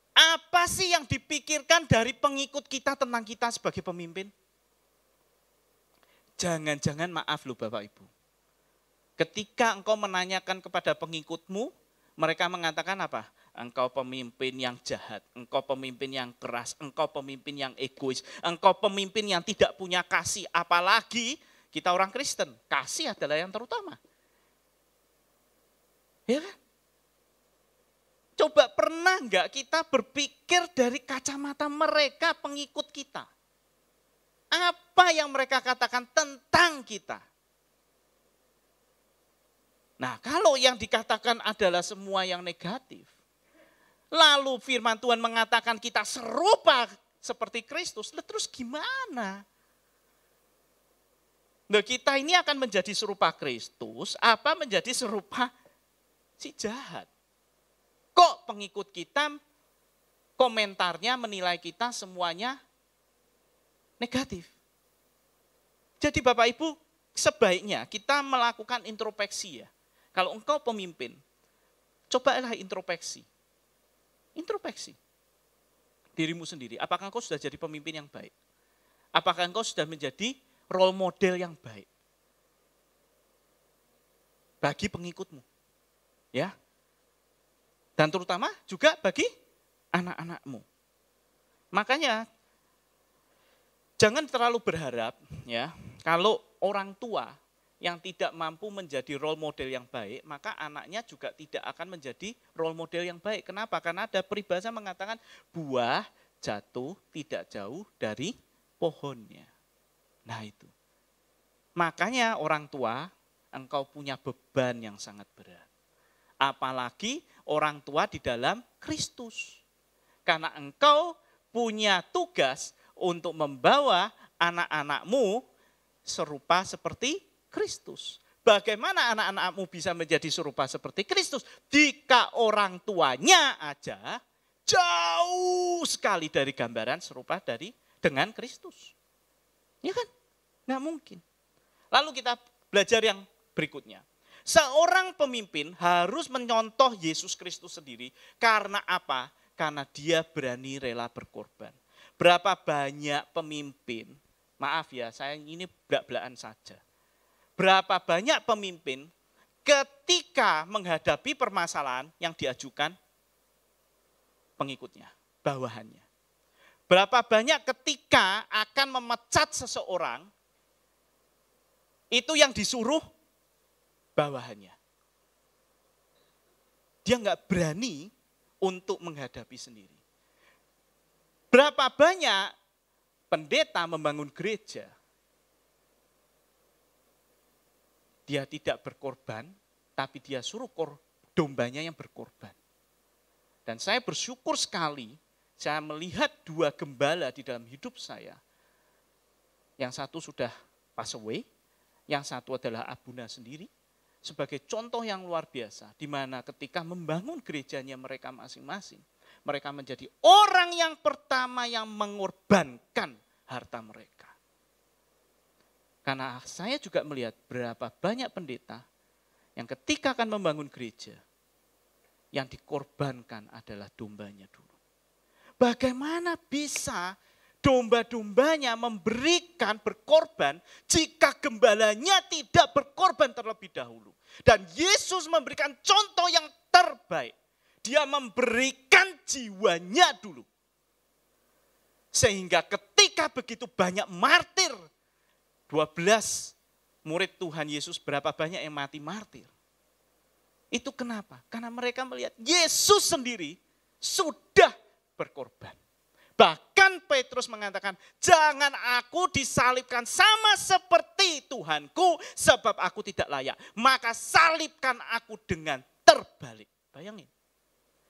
apa sih yang dipikirkan dari pengikut kita tentang kita sebagai pemimpin? Jangan-jangan maaf loh Bapak Ibu. Ketika engkau menanyakan kepada pengikutmu, mereka mengatakan apa? engkau pemimpin yang jahat, engkau pemimpin yang keras, engkau pemimpin yang egois, engkau pemimpin yang tidak punya kasih. Apalagi kita orang Kristen, kasih adalah yang terutama. Ya kan? Coba pernah enggak kita berpikir dari kacamata mereka pengikut kita? Apa yang mereka katakan tentang kita? Nah, kalau yang dikatakan adalah semua yang negatif, lalu firman Tuhan mengatakan kita serupa seperti Kristus, terus gimana? Nah, kita ini akan menjadi serupa Kristus, apa menjadi serupa si jahat? Kok pengikut kita komentarnya menilai kita semuanya negatif? Jadi Bapak Ibu, sebaiknya kita melakukan introspeksi ya. Kalau engkau pemimpin, cobalah introspeksi. Introspeksi dirimu sendiri. Apakah engkau sudah jadi pemimpin yang baik? Apakah engkau sudah menjadi role model yang baik bagi pengikutmu? Ya. Dan terutama juga bagi anak-anakmu. Makanya jangan terlalu berharap ya, kalau orang tua yang tidak mampu menjadi role model yang baik, maka anaknya juga tidak akan menjadi role model yang baik. Kenapa? Karena ada peribahasa mengatakan buah jatuh tidak jauh dari pohonnya. Nah itu. Makanya orang tua, engkau punya beban yang sangat berat. Apalagi orang tua di dalam Kristus. Karena engkau punya tugas untuk membawa anak-anakmu serupa seperti Kristus. Bagaimana anak-anakmu bisa menjadi serupa seperti Kristus? Jika orang tuanya aja jauh sekali dari gambaran serupa dengan Kristus. Ya kan? Nggak mungkin. Lalu kita belajar yang berikutnya. Seorang pemimpin harus menyontoh Yesus Kristus sendiri. Karena apa? Karena dia berani rela berkorban. Berapa banyak pemimpin, maaf ya saya ini belak-belakan saja. Berapa banyak pemimpin ketika menghadapi permasalahan yang diajukan pengikutnya, bawahannya. Berapa banyak ketika akan memecat seseorang, itu yang disuruh bawahannya. Dia nggak berani untuk menghadapi sendiri. Berapa banyak pendeta membangun gereja, dia tidak berkorban, tapi dia suruh dombanya yang berkorban. Dan saya bersyukur sekali, saya melihat 2 gembala di dalam hidup saya. Yang satu sudah pass away, yang satu adalah Abuna sendiri. Sebagai contoh yang luar biasa, di mana ketika membangun gerejanya mereka masing-masing, mereka menjadi orang yang pertama yang mengorbankan harta mereka. Karena saya juga melihat berapa banyak pendeta yang ketika akan membangun gereja, yang dikorbankan adalah dombanya dulu. Bagaimana bisa domba-dombanya memberikan berkorban jika gembalanya tidak berkorban terlebih dahulu? Dan Yesus memberikan contoh yang terbaik. Dia memberikan jiwanya dulu. Sehingga ketika begitu banyak martir, 12 murid Tuhan Yesus berapa banyak yang mati martir. Itu kenapa? Karena mereka melihat Yesus sendiri sudah berkorban. Bahkan Petrus mengatakan, jangan aku disalibkan sama seperti Tuhanku, sebab aku tidak layak. Maka salibkan aku dengan terbalik. Bayangin.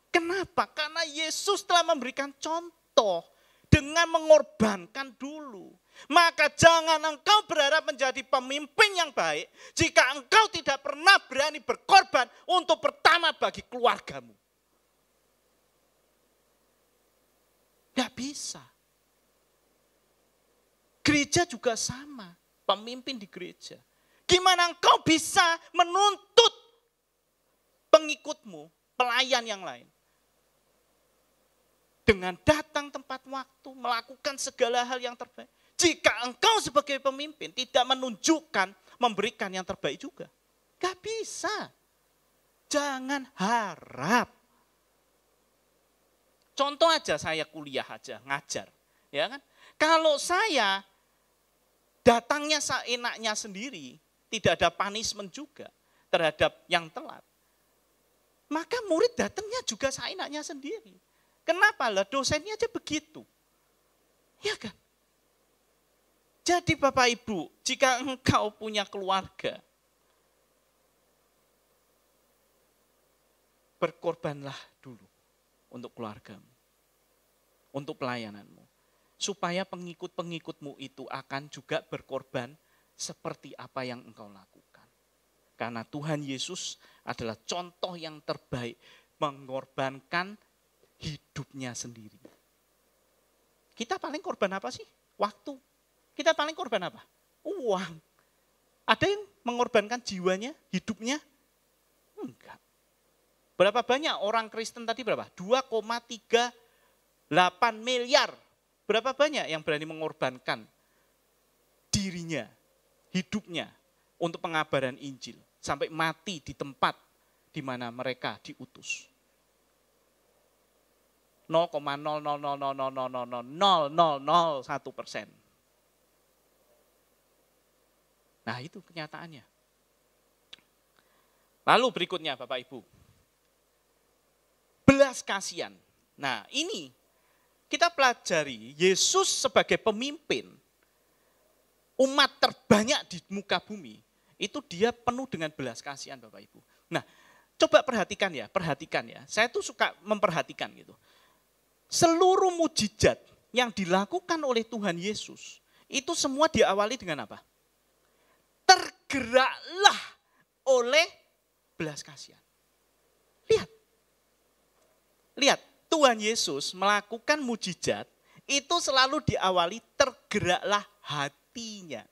Kenapa? Karena Yesus telah memberikan contoh dengan mengorbankan dulu. Maka jangan engkau berharap menjadi pemimpin yang baik jika engkau tidak pernah berani berkorban untuk pertama bagi keluargamu. Gak bisa. Gereja juga sama, pemimpin di gereja. Gimana engkau bisa menuntut pengikutmu, pelayan yang lain? Dengan datang tepat waktu, melakukan segala hal yang terbaik. Jika engkau sebagai pemimpin tidak menunjukkan, memberikan yang terbaik juga. Gak bisa. Jangan harap. Contoh aja saya kuliah aja, ngajar. Ya kan? Kalau saya datangnya seenaknya sendiri, tidak ada punishment juga terhadap yang telat, maka murid datangnya juga seenaknya sendiri. Kenapa lah? Dosennya aja begitu. Ya kan? Jadi Bapak Ibu, jika engkau punya keluarga, berkorbanlah dulu untuk keluargamu, untuk pelayananmu. Supaya pengikut-pengikutmu itu akan juga berkorban seperti apa yang engkau lakukan. Karena Tuhan Yesus adalah contoh yang terbaik mengorbankan hidupnya sendiri. Kita paling korban apa sih? Waktu. Kita paling korban apa? Uang. Ada yang mengorbankan jiwanya, hidupnya? Enggak. Berapa banyak orang Kristen tadi berapa? 2,38 miliar. Berapa banyak yang berani mengorbankan dirinya, hidupnya untuk pengabaran Injil. Sampai mati di tempat di mana mereka diutus. 0,00000000001%. Nah itu kenyataannya. Lalu berikutnya Bapak Ibu. Belas kasihan. Nah ini kita pelajari Yesus sebagai pemimpin umat terbanyak di muka bumi. Itu dia penuh dengan belas kasihan Bapak Ibu. Nah coba perhatikan ya. Saya tuh suka memperhatikan gitu. Seluruh mujizat yang dilakukan oleh Tuhan Yesus, itu semua diawali dengan apa? Tergeraklah oleh belas kasihan. Lihat, Tuhan Yesus melakukan mujizat, itu selalu diawali tergeraklah hatinya.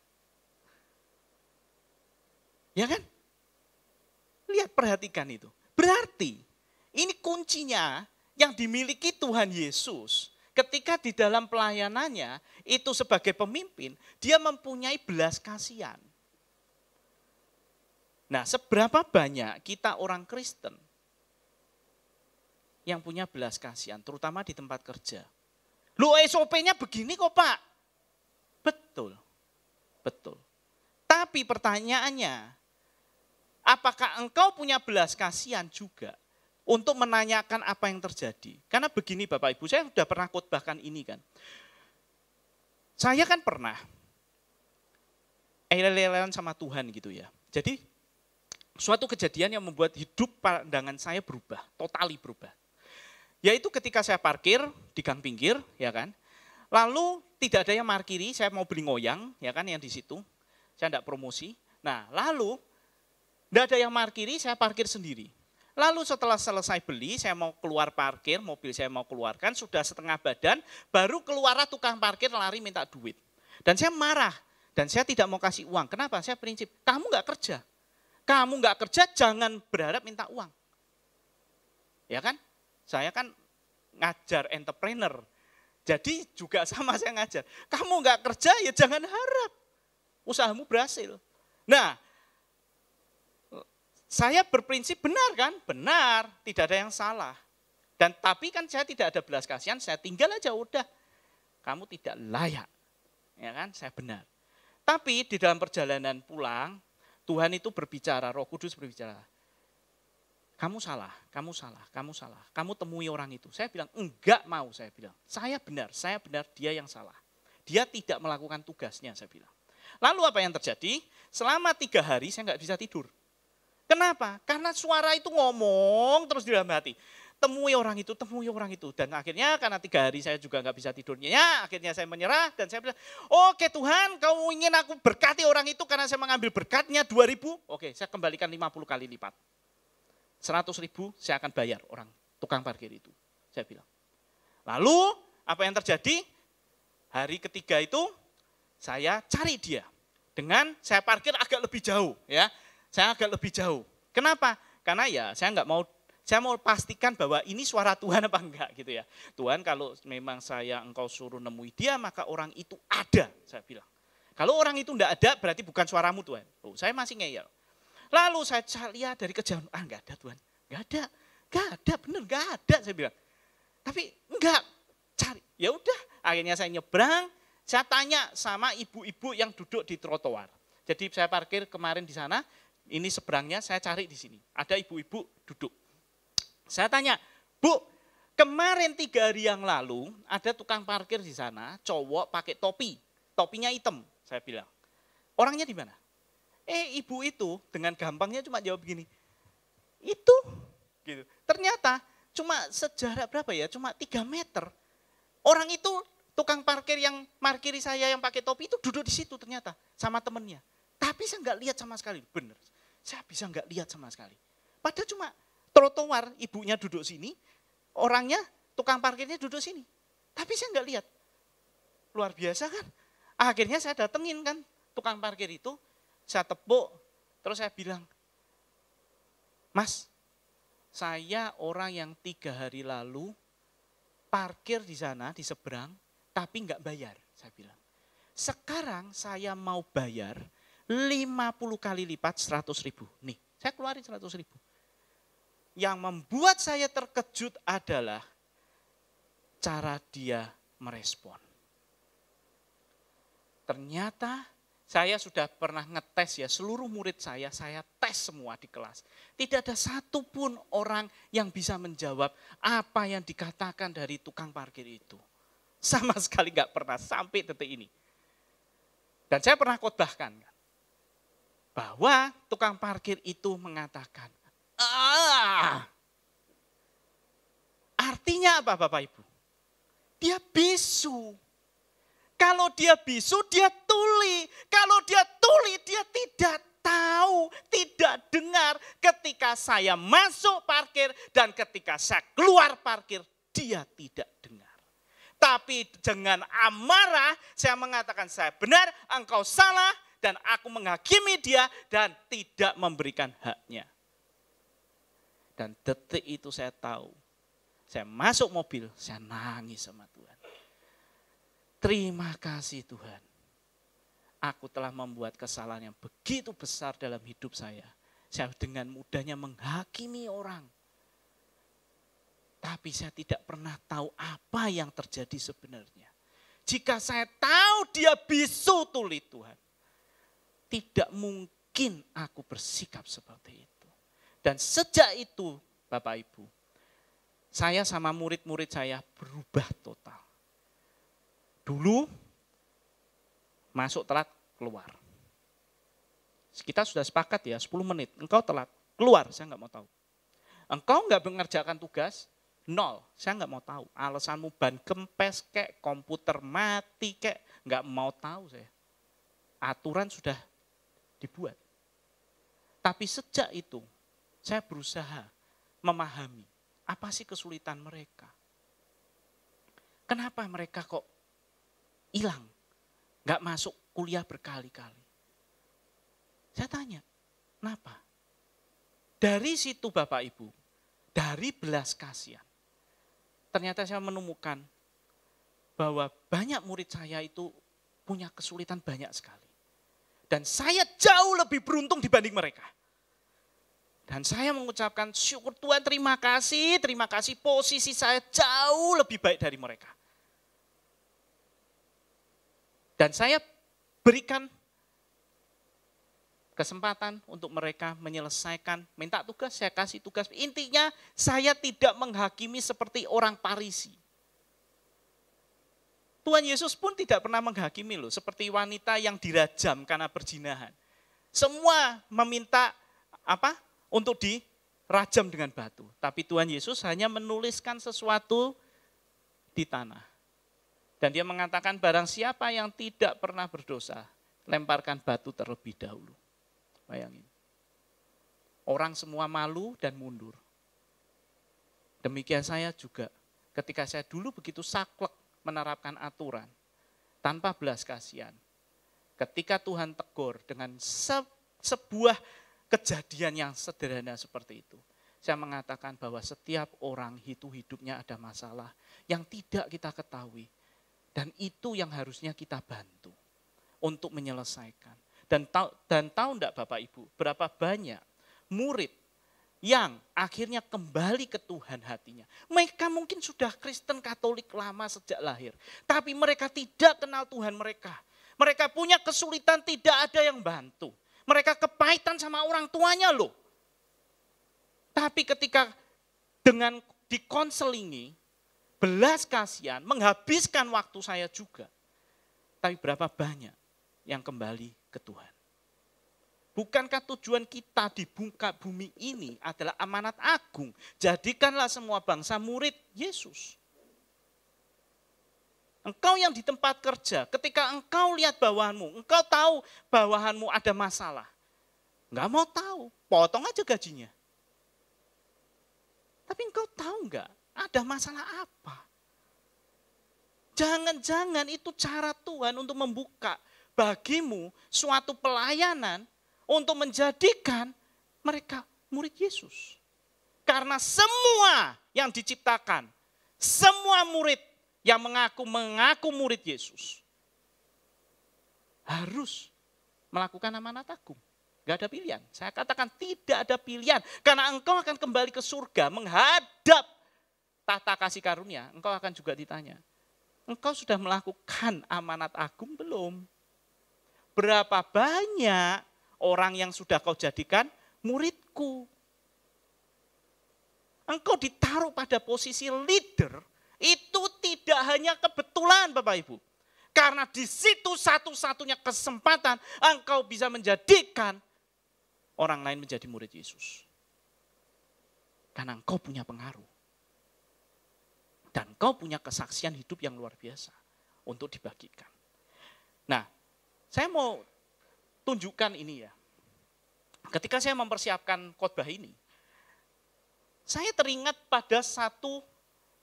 Ya kan? Lihat, perhatikan itu. Berarti, ini kuncinya yang dimiliki Tuhan Yesus ketika di dalam pelayanannya itu sebagai pemimpin, dia mempunyai belas kasihan. Nah, seberapa banyak kita orang Kristen yang punya belas kasihan, terutama di tempat kerja. Lu SOP-nya begini kok Pak. Betul. Tapi pertanyaannya, apakah engkau punya belas kasihan juga untuk menanyakan apa yang terjadi? Karena begini Bapak Ibu, saya sudah pernah khotbahkan ini kan. Saya kan pernah elel-elelan sama Tuhan gitu ya. Jadi suatu kejadian yang membuat hidup pandangan saya berubah, totali berubah. Yaitu ketika saya parkir di gang pinggir, ya kan. Lalu tidak ada yang parkiri, saya mau beli ngoyang, ya kan, yang di situ. Saya tidak promosi. Nah, lalu tidak ada yang parkiri, saya parkir sendiri. Lalu setelah selesai beli, saya mau keluar parkir, mobil saya mau keluarkan, sudah setengah badan, baru keluarlah tukang parkir lari minta duit. Dan saya marah, dan saya tidak mau kasih uang. Kenapa? Saya prinsip, kamu nggak kerja. Kamu nggak kerja, jangan berharap minta uang. Ya kan? Saya kan ngajar entrepreneur. Jadi juga sama saya ngajar. Kamu nggak kerja, ya jangan harap usahamu berhasil. Nah, saya berprinsip benar kan? Benar, tidak ada yang salah. Dan tapi kan saya tidak ada belas kasihan, saya tinggal aja udah. Kamu tidak layak. Ya kan? Saya benar. Tapi di dalam perjalanan pulang, Tuhan itu berbicara, Roh Kudus berbicara. Kamu salah. Kamu temui orang itu. Saya bilang, enggak mau saya bilang. Saya benar, dia yang salah. Dia tidak melakukan tugasnya, saya bilang. Lalu apa yang terjadi? Selama 3 hari saya nggak bisa tidur. Kenapa? Karena suara itu ngomong terus di dalam hati. Temui orang itu. Dan akhirnya karena 3 hari saya juga nggak bisa tidurnya. Ya, akhirnya saya menyerah dan saya bilang, oke Tuhan, kau ingin aku berkati orang itu karena saya mengambil berkatnya 2.000. Oke, saya kembalikan 50 kali lipat. 100.000 saya akan bayar orang tukang parkir itu. Saya bilang. Lalu apa yang terjadi? Hari ketiga itu saya cari dia. Dengan saya parkir agak lebih jauh. Ya. Saya agak lebih jauh. Kenapa? Karena ya saya mau pastikan bahwa ini suara Tuhan apa enggak gitu ya. Tuhan kalau memang engkau suruh nemui dia maka orang itu ada, saya bilang. Kalau orang itu enggak ada berarti bukan suaramu Tuhan. Oh, saya masih ngeyel. Lalu saya lihat dari kejauhan, enggak ada Tuhan. Enggak ada, benar enggak ada saya bilang. Tapi enggak, cari. Ya udah, akhirnya saya nyebrang, saya tanya sama ibu-ibu yang duduk di trotoar. Jadi saya parkir kemarin di sana, ini seberangnya saya cari di sini. Ada ibu-ibu duduk. Saya tanya, Bu, kemarin 3 hari yang lalu ada tukang parkir di sana, cowok pakai topi, topinya hitam, saya bilang. Orangnya di mana? Ibu itu dengan gampangnya cuma jawab begini, itu. Gitu. Ternyata cuma sejarak berapa ya, cuma 3 meter. Orang itu, tukang parkir yang markiri saya yang pakai topi itu duduk di situ ternyata sama temennya. Tapi saya nggak lihat sama sekali, benar. Saya bisa nggak lihat sama sekali. Padahal cuma trotoar, ibunya duduk sini, orangnya, tukang parkirnya duduk sini. Tapi saya nggak lihat. Luar biasa kan? Akhirnya saya datengin kan, tukang parkir itu, saya tepuk, terus saya bilang, Mas, saya orang yang 3 hari lalu parkir di sana, di seberang, tapi nggak bayar, saya bilang. Sekarang saya mau bayar 50 kali lipat 100.000. Nih, saya keluarin 100.000. Yang membuat saya terkejut adalah cara dia merespon. Ternyata saya sudah pernah ngetes ya, seluruh murid saya tes semua di kelas. Tidak ada satupun orang yang bisa menjawab apa yang dikatakan dari tukang parkir itu. Sama sekali nggak pernah sampai detik ini. Dan saya pernah khotbahkan bahwa tukang parkir itu mengatakan, artinya apa Bapak Ibu? Dia bisu. Kalau dia bisu, dia tuli. Kalau dia tuli, dia tidak tahu, tidak dengar. Ketika saya masuk parkir dan ketika saya keluar parkir, dia tidak dengar. Tapi dengan amarah saya mengatakan saya benar, engkau salah, dan aku menghakimi dia dan tidak memberikan haknya. Dan detik itu saya tahu, saya masuk mobil, saya nangis sama Tuhan. Terima kasih Tuhan, aku telah membuat kesalahan yang begitu besar dalam hidup saya. Saya dengan mudahnya menghakimi orang. Tapi saya tidak pernah tahu apa yang terjadi sebenarnya. Jika saya tahu dia bisu tuli Tuhan, tidak mungkin aku bersikap seperti itu. Dan sejak itu Bapak Ibu, saya sama murid-murid saya berubah total. Dulu masuk telat, keluar. Kita sudah sepakat ya 10 menit, engkau telat, keluar, saya nggak mau tahu. Engkau nggak mengerjakan tugas, 0, saya nggak mau tahu. Alasanmu ban kempes kek, komputer mati kek, nggak mau tahu saya. Aturan sudah dibuat. Tapi sejak itu saya berusaha memahami apa sih kesulitan mereka. Kenapa mereka kok hilang, nggak masuk kuliah berkali-kali. Saya tanya, kenapa? Dari situ Bapak Ibu, dari belas kasihan, ternyata saya menemukan bahwa banyak murid saya itu punya kesulitan banyak sekali. Dan saya jauh lebih beruntung dibanding mereka. Dan saya mengucapkan syukur Tuhan, terima kasih posisi saya jauh lebih baik dari mereka. Dan saya berikan kesempatan untuk mereka menyelesaikan, minta tugas, saya kasih tugas. Intinya saya tidak menghakimi seperti orang Farisi. Tuhan Yesus pun tidak pernah menghakimi loh, seperti wanita yang dirajam karena perzinahan. Semua meminta untuk dirajam dengan batu. Tapi Tuhan Yesus hanya menuliskan sesuatu di tanah. Dan dia mengatakan barang siapa yang tidak pernah berdosa, lemparkan batu terlebih dahulu. Bayangin. Orang semua malu dan mundur. Demikian saya juga. Ketika saya dulu begitu saklek menerapkan aturan, tanpa belas kasihan. Ketika Tuhan tegur dengan sebuah kejadian yang sederhana seperti itu. Saya mengatakan bahwa setiap orang itu hidupnya ada masalah yang tidak kita ketahui. Dan itu yang harusnya kita bantu untuk menyelesaikan. Dan tahu enggak Bapak Ibu, berapa banyak murid yang akhirnya kembali ke Tuhan hatinya. Mereka mungkin sudah Kristen Katolik lama sejak lahir. Tapi mereka tidak kenal Tuhan mereka. Mereka punya kesulitan, tidak ada yang bantu. Mereka kepahitan sama orang tuanya loh. Tapi ketika dengan dikonselingi, belas kasihan, menghabiskan waktu saya juga. Tapi berapa banyak yang kembali ke Tuhan? Bukankah tujuan kita di muka bumi ini adalah amanat agung? Jadikanlah semua bangsa murid Yesus. Engkau yang di tempat kerja, ketika engkau lihat bawahanmu, engkau tahu bawahanmu ada masalah. Enggak mau tahu, potong aja gajinya. Tapi engkau tahu enggak ada masalah apa? Jangan-jangan itu cara Tuhan untuk membuka bagimu suatu pelayanan untuk menjadikan mereka murid Yesus. Karena semua yang diciptakan, semua murid yang mengaku murid Yesus, harus melakukan amanat agung. Gak ada pilihan. Saya katakan tidak ada pilihan. Karena engkau akan kembali ke surga menghadap tahta kasih karunia. Engkau akan juga ditanya, engkau sudah melakukan amanat agung belum? Berapa banyak orang yang sudah kau jadikan muridku? Engkau ditaruh pada posisi leader, itu tidak hanya kebetulan Bapak Ibu. Karena di situ satu-satunya kesempatan engkau bisa menjadikan orang lain menjadi murid Yesus. Karena engkau punya pengaruh. Dan engkau punya kesaksian hidup yang luar biasa untuk dibagikan. Nah, saya mau tunjukkan ini ya. Ketika saya mempersiapkan khotbah ini, saya teringat pada satu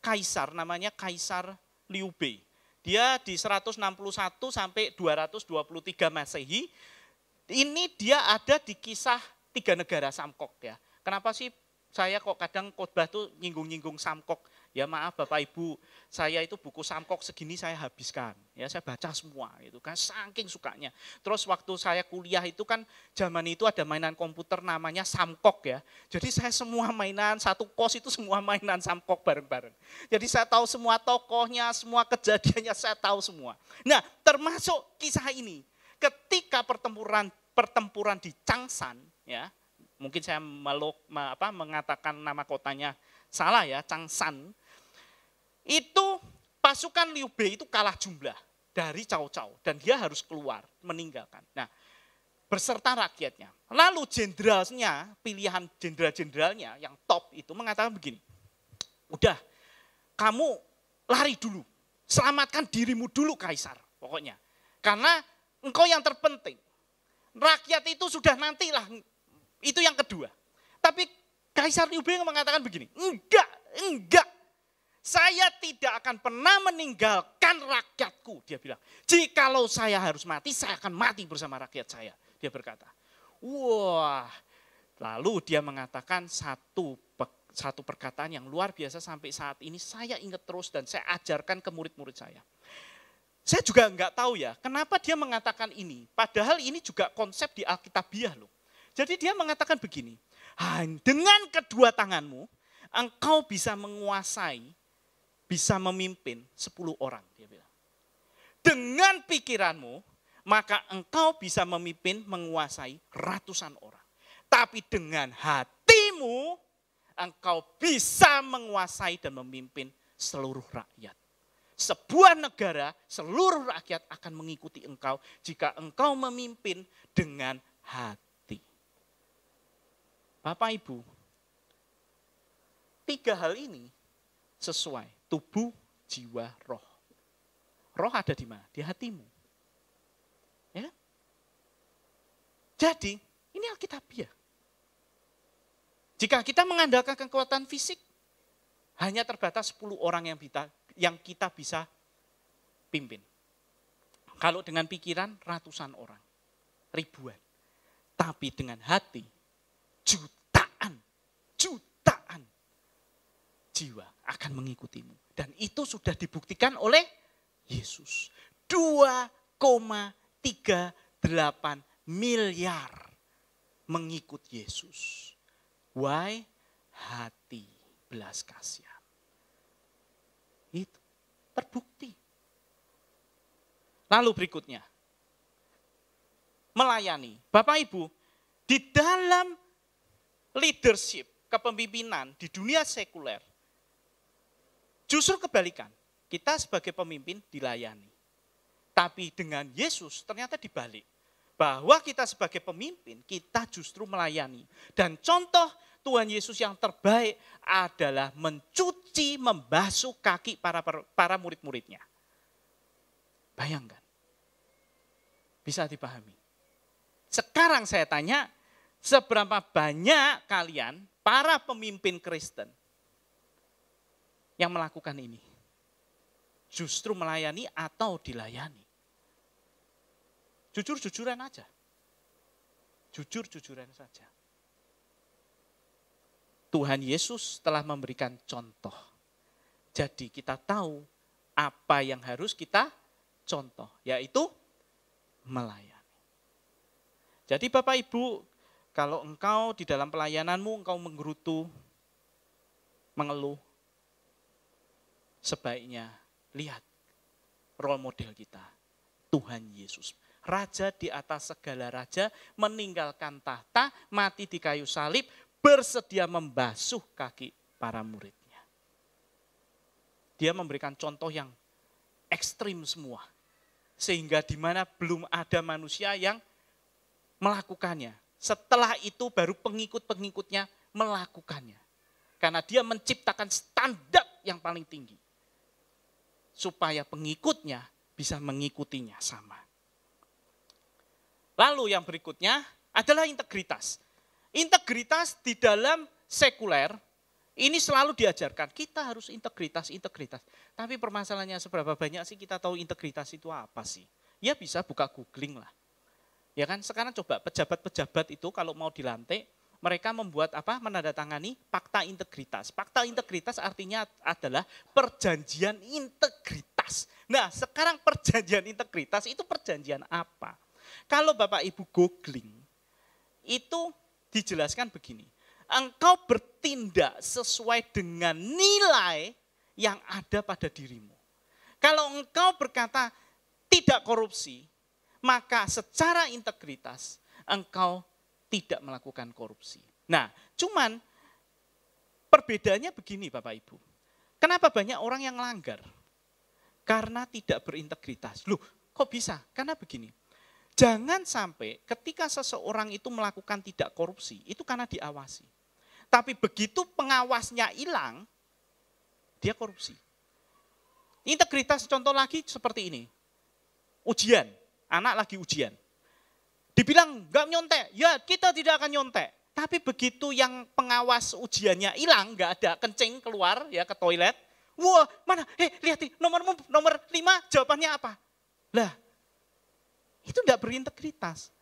kaisar namanya Kaisar Liu Bei. Dia di 161 sampai 223 Masehi. Ini dia ada di kisah 3 negara Samkok ya. Kenapa sih saya kok kadang khotbah tuh nyinggung-nyinggung Samkok? Ya maaf Bapak Ibu, saya itu buku Samkok segini saya habiskan. Ya saya baca semua itu kan saking sukanya. Terus waktu saya kuliah itu kan zaman itu ada mainan komputer namanya Samkok ya. Jadi saya semua mainan, satu kos itu semua mainan Samkok bareng-bareng. Jadi saya tahu semua tokohnya, semua kejadiannya saya tahu semua. Nah, termasuk kisah ini. Ketika pertempuran di Changsan ya. Mungkin saya mengatakan nama kotanya salah ya, Changsan. Itu pasukan Liu Bei itu kalah jumlah dari Cao Cao dan dia harus keluar meninggalkan. Nah, beserta rakyatnya. Lalu jenderalnya, pilihan jenderal-jenderalnya yang top itu mengatakan begini. Udah, kamu lari dulu. Selamatkan dirimu dulu Kaisar, pokoknya. Karena engkau yang terpenting. Rakyat itu sudah nantilah, itu yang kedua. Tapi Kaisar Liu Bei mengatakan begini, enggak. Saya tidak akan pernah meninggalkan rakyatku, dia bilang. Jikalau saya harus mati, saya akan mati bersama rakyat saya, dia berkata. Wah, lalu dia mengatakan satu perkataan yang luar biasa sampai saat ini saya ingat terus dan saya ajarkan ke murid-murid saya. Saya juga enggak tahu ya, kenapa dia mengatakan ini. Padahal ini juga konsep di Alkitabiah loh. Jadi dia mengatakan begini, dengan kedua tanganmu, engkau bisa menguasai, bisa memimpin 10 orang. Dia bilang. Dengan pikiranmu, maka engkau bisa memimpin, menguasai ratusan orang. Tapi dengan hatimu, engkau bisa menguasai dan memimpin seluruh rakyat. Sebuah negara, seluruh rakyat akan mengikuti engkau jika engkau memimpin dengan hati. Bapak Ibu, 3 hal ini sesuai tubuh, jiwa, roh. Roh ada di mana? Di hatimu. Ya? Jadi, ini Alkitabiah. Jika kita mengandalkan kekuatan fisik, hanya terbatas 10 orang yang kita bisa pimpin. Kalau dengan pikiran, ratusan orang, ribuan. Tapi dengan hati, jutaan jiwa akan mengikutimu. Dan itu sudah dibuktikan oleh Yesus. 2,38 miliar mengikut Yesus. Why? Hati belas kasihan. Itu terbukti. Lalu berikutnya, melayani. Bapak Ibu, di dalam leadership, kepemimpinan di dunia sekuler, justru kebalikan. Kita sebagai pemimpin dilayani. Tapi dengan Yesus ternyata dibalik. Bahwa kita sebagai pemimpin, kita justru melayani. Dan contoh Tuhan Yesus yang terbaik adalah mencuci, membasuh kaki para murid-muridnya. Bayangkan. Bisa dipahami. Sekarang saya tanya, seberapa banyak kalian, para pemimpin Kristen, yang melakukan ini? Justru melayani atau dilayani? Jujur-jujuran aja. Jujur-jujuran saja. Tuhan Yesus telah memberikan contoh. Jadi kita tahu apa yang harus kita contoh, yaitu melayani. Jadi Bapak Ibu, kalau engkau di dalam pelayananmu engkau menggerutu, mengeluh, sebaiknya lihat role model kita, Tuhan Yesus. Raja di atas segala raja, meninggalkan tahta, mati di kayu salib, bersedia membasuh kaki para muridnya. Dia memberikan contoh yang ekstrim semua. Sehingga di mana belum ada manusia yang melakukannya. Setelah itu baru pengikut-pengikutnya melakukannya. Karena dia menciptakan standar yang paling tinggi. Supaya pengikutnya bisa mengikutinya sama. Lalu yang berikutnya adalah integritas. Integritas di dalam sekuler ini selalu diajarkan. Kita harus integritas. Tapi permasalahannya seberapa banyak sih kita tahu integritas itu apa sih? Ya bisa buka googling lah. Ya kan, sekarang coba pejabat-pejabat itu kalau mau dilantik, mereka membuat apa? Menandatangani fakta integritas. Fakta integritas artinya adalah perjanjian integritas. Nah, sekarang perjanjian integritas itu perjanjian apa? Kalau Bapak Ibu googling, itu dijelaskan begini. Engkau bertindak sesuai dengan nilai yang ada pada dirimu. Kalau engkau berkata tidak korupsi, maka secara integritas engkau tidak melakukan korupsi. Nah, cuman perbedaannya begini Bapak Ibu. Kenapa banyak orang yang melanggar? Karena tidak berintegritas. Loh, kok bisa? Karena begini. Jangan sampai ketika seseorang itu melakukan tidak korupsi, itu karena diawasi. Tapi begitu pengawasnya hilang, dia korupsi. Integritas contoh lagi seperti ini. Ujian, anak lagi ujian. Dibilang enggak nyontek, ya kita tidak akan nyontek. Tapi begitu yang pengawas ujiannya hilang, enggak ada, kencing keluar ya ke toilet. Wah, mana? Lihat nomormu nomor 5, jawabannya apa? Lah, itu enggak berintegritas.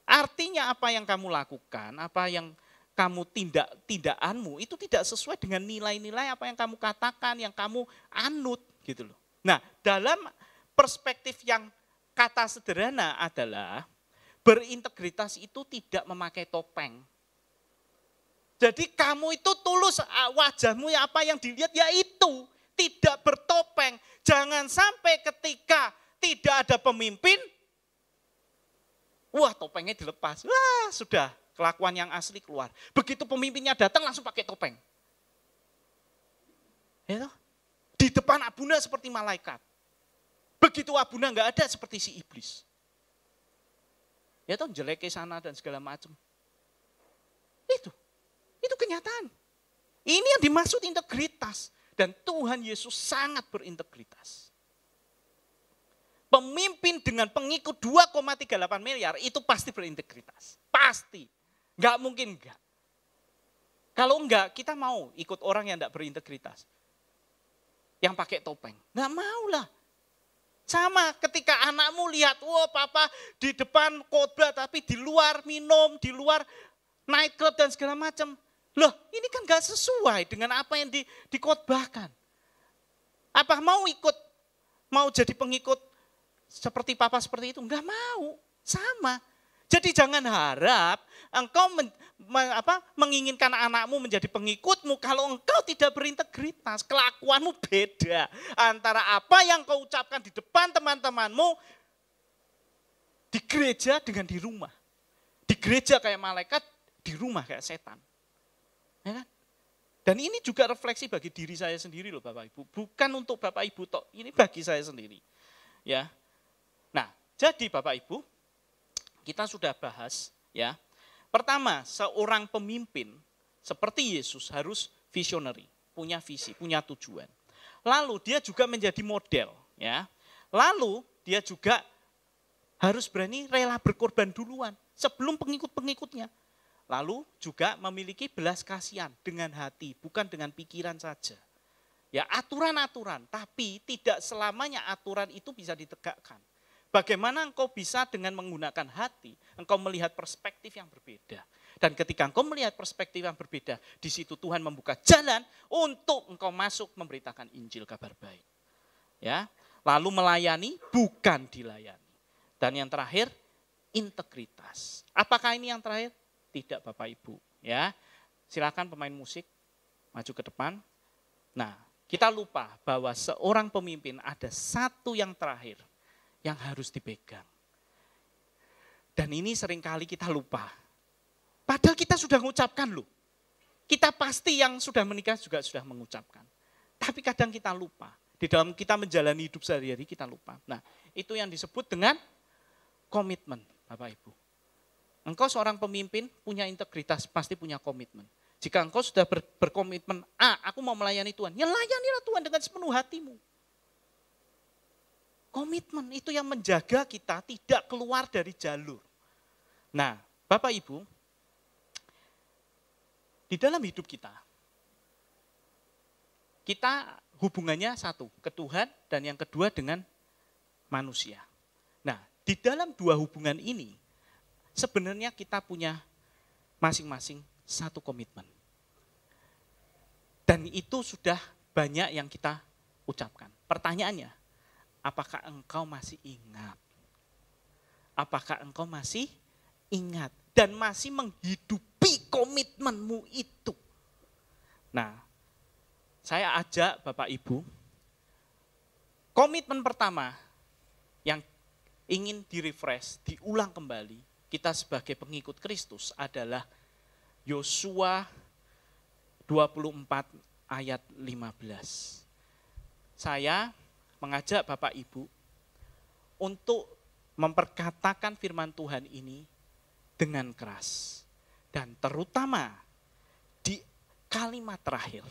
Artinya apa yang kamu lakukan, apa yang kamu tindakanmu itu tidak sesuai dengan nilai-nilai apa yang kamu katakan, yang kamu anut gitu loh. Nah, dalam perspektif yang kata sederhana adalah berintegritas itu tidak memakai topeng. Jadi kamu itu tulus, wajahmu ya apa yang dilihat ya itu, tidak bertopeng. Jangan sampai ketika tidak ada pemimpin, wah topengnya dilepas, wah sudah kelakuan yang asli keluar. Begitu pemimpinnya datang langsung pakai topeng. Ya, di depan Abuna seperti malaikat. Begitu Abuna enggak ada seperti si iblis. Ya toh jelek ke sana dan segala macam. Itu kenyataan. Ini yang dimaksud integritas. Dan Tuhan Yesus sangat berintegritas. Pemimpin dengan pengikut 2,38 miliar itu pasti berintegritas. Pasti. Enggak mungkin enggak. Kalau enggak, kita mau ikut orang yang enggak berintegritas. Yang pakai topeng. Enggak maulah. Sama ketika anakmu lihat, wah papa di depan khotbah tapi di luar minum, di luar night club dan segala macam. Loh ini kan gak sesuai dengan apa yang dikhotbahkan. Apa mau ikut, mau jadi pengikut seperti papa seperti itu? Enggak mau, sama. Jadi jangan harap engkau menginginkan anakmu menjadi pengikutmu kalau engkau tidak berintegritas. Kelakuanmu beda antara apa yang kau ucapkan di depan teman-temanmu di gereja dengan di rumah. Di gereja kayak malaikat, di rumah kayak setan. Ya kan? Dan ini juga refleksi bagi diri saya sendiri loh Bapak Ibu. Bukan untuk Bapak Ibu tok, ini bagi saya sendiri. Ya. Nah, jadi Bapak Ibu, kita sudah bahas ya. Pertama, seorang pemimpin seperti Yesus harus visionary, punya visi, punya tujuan. Lalu dia juga menjadi model ya. Lalu dia juga harus berani rela berkorban duluan sebelum pengikut-pengikutnya. Lalu juga memiliki belas kasihan dengan hati, bukan dengan pikiran saja. Ya, aturan-aturan, tapi tidak selamanya aturan itu bisa ditegakkan. Bagaimana engkau bisa dengan menggunakan hati, engkau melihat perspektif yang berbeda. Dan ketika engkau melihat perspektif yang berbeda, di situ Tuhan membuka jalan untuk engkau masuk memberitakan Injil kabar baik. Ya, lalu melayani bukan dilayani. Dan yang terakhir, integritas. Apakah ini yang terakhir? Tidak Bapak Ibu, ya. Silakan pemain musik maju ke depan. Nah, kita lupa bahwa seorang pemimpin ada satu yang terakhir yang harus dipegang. Dan ini seringkali kita lupa. Padahal kita sudah mengucapkan loh. Kita pasti yang sudah menikah juga sudah mengucapkan. Tapi kadang kita lupa. Di dalam kita menjalani hidup sehari-hari kita lupa. Nah, itu yang disebut dengan komitmen Bapak Ibu. Engkau seorang pemimpin, punya integritas, pasti punya komitmen. Jika engkau sudah berkomitmen, aku mau melayani Tuhan, ya layanilah Tuhan dengan sepenuh hatimu. Komitmen itu yang menjaga kita tidak keluar dari jalur. Nah, Bapak Ibu, di dalam hidup kita hubungannya satu, ke Tuhan dan yang kedua dengan manusia. Nah, di dalam dua hubungan ini, sebenarnya kita punya masing-masing satu komitmen. Dan itu sudah banyak yang kita ucapkan. Pertanyaannya, apakah engkau masih ingat? Apakah engkau masih ingat dan masih menghidupi komitmenmu itu? Nah, saya ajak Bapak Ibu, komitmen pertama yang ingin direfresh, diulang kembali, kita sebagai pengikut Kristus adalah Yosua 24 ayat 15. Saya mengajak Bapak Ibu untuk memperkatakan firman Tuhan ini dengan keras. Dan terutama di kalimat terakhir,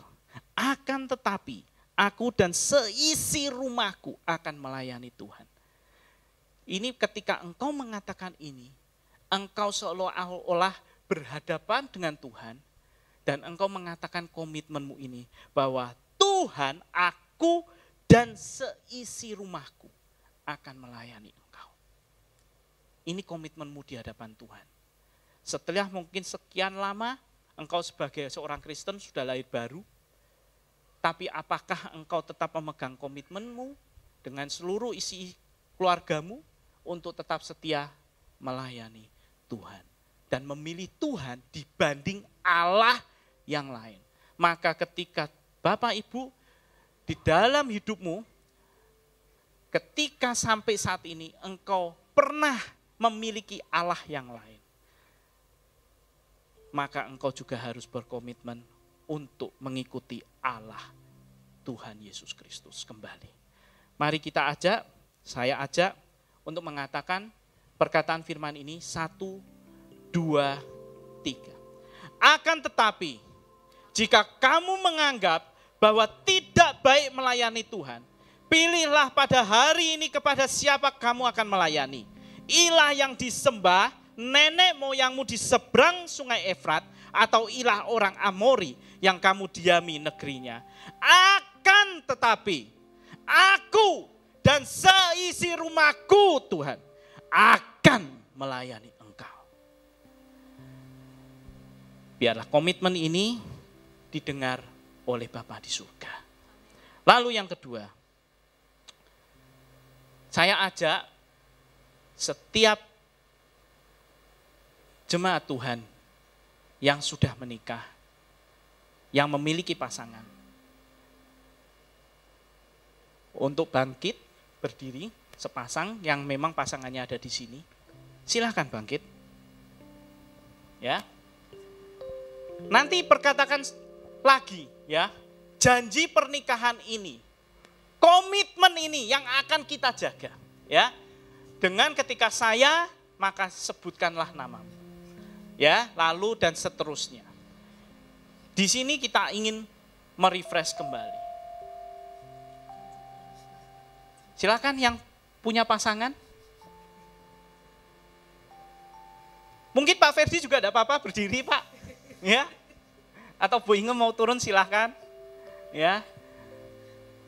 akan tetapi aku dan seisi rumahku akan melayani Tuhan. Ini ketika engkau mengatakan ini, engkau seolah-olah berhadapan dengan Tuhan dan engkau mengatakan komitmenmu ini bahwa Tuhan, aku dan seisi rumahku akan melayani engkau. Ini komitmenmu di hadapan Tuhan. Setelah mungkin sekian lama engkau sebagai seorang Kristen sudah lahir baru, tapi apakah engkau tetap memegang komitmenmu dengan seluruh isi keluargamu untuk tetap setia melayani Tuhan dan memilih Tuhan dibanding Allah yang lain. Maka ketika Bapak Ibu di dalam hidupmu, ketika sampai saat ini engkau pernah memiliki Allah yang lain, maka engkau juga harus berkomitmen untuk mengikuti Allah Tuhan Yesus Kristus kembali. Mari kita saya ajak untuk mengatakan perkataan firman ini 1, 2, 3. Akan tetapi, jika kamu menganggap bahwa tidak baik melayani Tuhan, pilihlah pada hari ini kepada siapa kamu akan melayani. Ilah yang disembah nenek moyangmu di seberang sungai Efrat, atau ilah orang Amori yang kamu diami negerinya. Akan tetapi, aku dan seisi rumahku Tuhan akan melayani engkau. Biarlah komitmen ini didengar oleh Bapa di surga. Lalu yang kedua, saya ajak setiap jemaat Tuhan yang sudah menikah, yang memiliki pasangan, untuk bangkit, berdiri, sepasang yang memang pasangannya ada di sini. Silahkan bangkit. Ya. Nanti perkatakan lagi ya, janji pernikahan ini, komitmen ini yang akan kita jaga. Ya. Dengan ketika saya, maka sebutkanlah namamu. Ya, lalu dan seterusnya. Di sini kita ingin merefresh kembali. Silakan yang punya pasangan. Mungkin Pak Ferdi juga tidak apa-apa berdiri, Pak. Ya. Atau Bu Inge mau turun silahkan. Ya.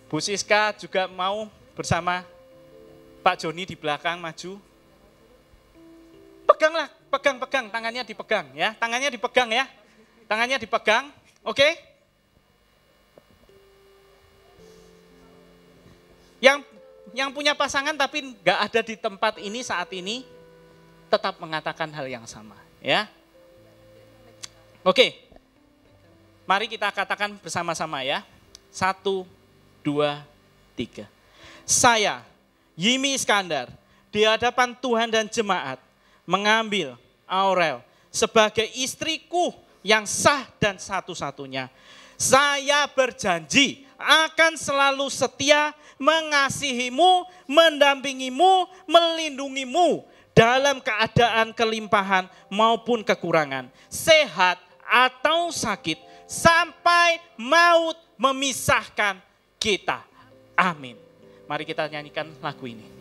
Bu Siska juga mau bersama Pak Joni di belakang maju. Peganglah, pegang, tangannya dipegang ya. Tangannya dipegang ya. Tangannya dipegang. Oke? Yang punya pasangan tapi nggak ada di tempat ini saat ini, tetap mengatakan hal yang sama, ya. Oke, mari kita katakan bersama-sama ya. 1, 2, 3. Saya, Yimi Iskandar, di hadapan Tuhan dan jemaat, mengambil Aurel sebagai istriku yang sah dan satu-satunya. Saya berjanji akan selalu setia mengasihimu, mendampingimu, melindungimu dalam keadaan kelimpahan maupun kekurangan, sehat atau sakit, sampai maut memisahkan kita. Amin. Mari kita nyanyikan lagu ini.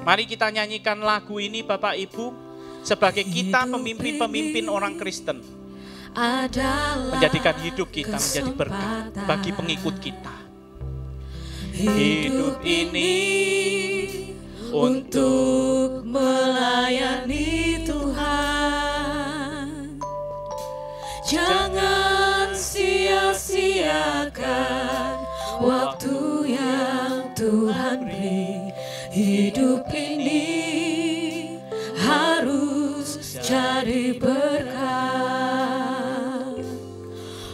Mari kita nyanyikan lagu ini Bapak Ibu, sebagai kita pemimpin-pemimpin orang Kristen, menjadikan hidup kita menjadi berkat bagi pengikut kita. Hidup ini untuk melayani Tuhan. Jangan sia-siakan waktu yang Tuhan beri. Hidup ini harus jadi berkat.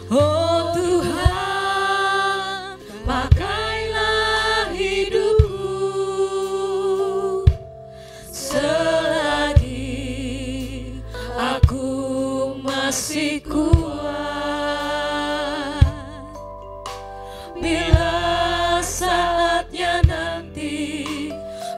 Oh Tuhan, pakailah hidupku selagi aku masih kuat. Bila saatnya nanti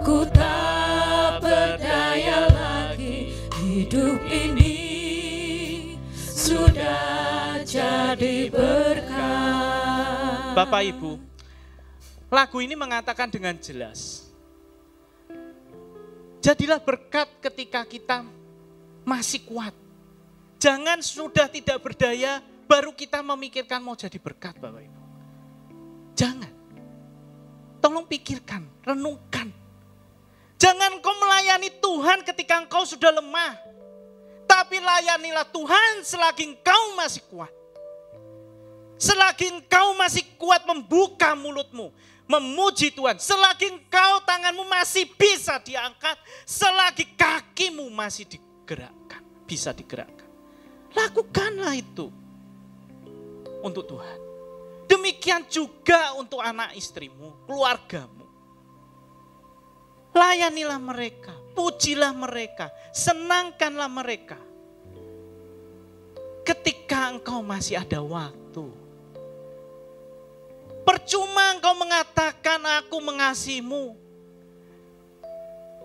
ku tak berdaya lagi, hidup ini sudah jadi berkat. Bapak Ibu, lagu ini mengatakan dengan jelas, jadilah berkat ketika kita masih kuat. Jangan sudah tidak berdaya baru kita memikirkan mau jadi berkat, Bapak Ibu. Jangan. Tolong pikirkan, renungkan. Jangan kau melayani Tuhan ketika engkau sudah lemah. Tapi layanilah Tuhan selagi engkau masih kuat. Selagi engkau masih kuat membuka mulutmu, memuji Tuhan. Selagi engkau tanganmu masih bisa diangkat. Selagi kakimu masih digerakkan, bisa digerakkan. Lakukanlah itu untuk Tuhan. Demikian juga untuk anak istrimu, keluargamu. Layanilah mereka, pujilah mereka, senangkanlah mereka. Ketika engkau masih ada waktu. Percuma engkau mengatakan aku mengasihimu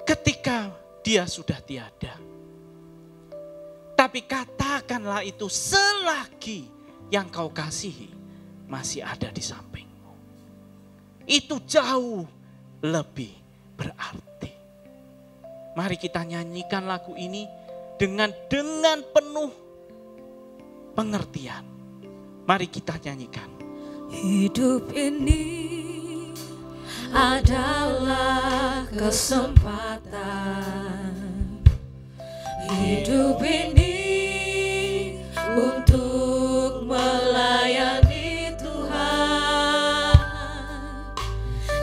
ketika dia sudah tiada. Tapi katakanlah itu selagi yang kau kasihi masih ada di sampingmu. Itu jauh lebih berarti. Mari kita nyanyikan lagu ini dengan penuh pengertian. Mari kita nyanyikan. Hidup ini adalah kesempatan. Hidup ini untuk melayani Tuhan.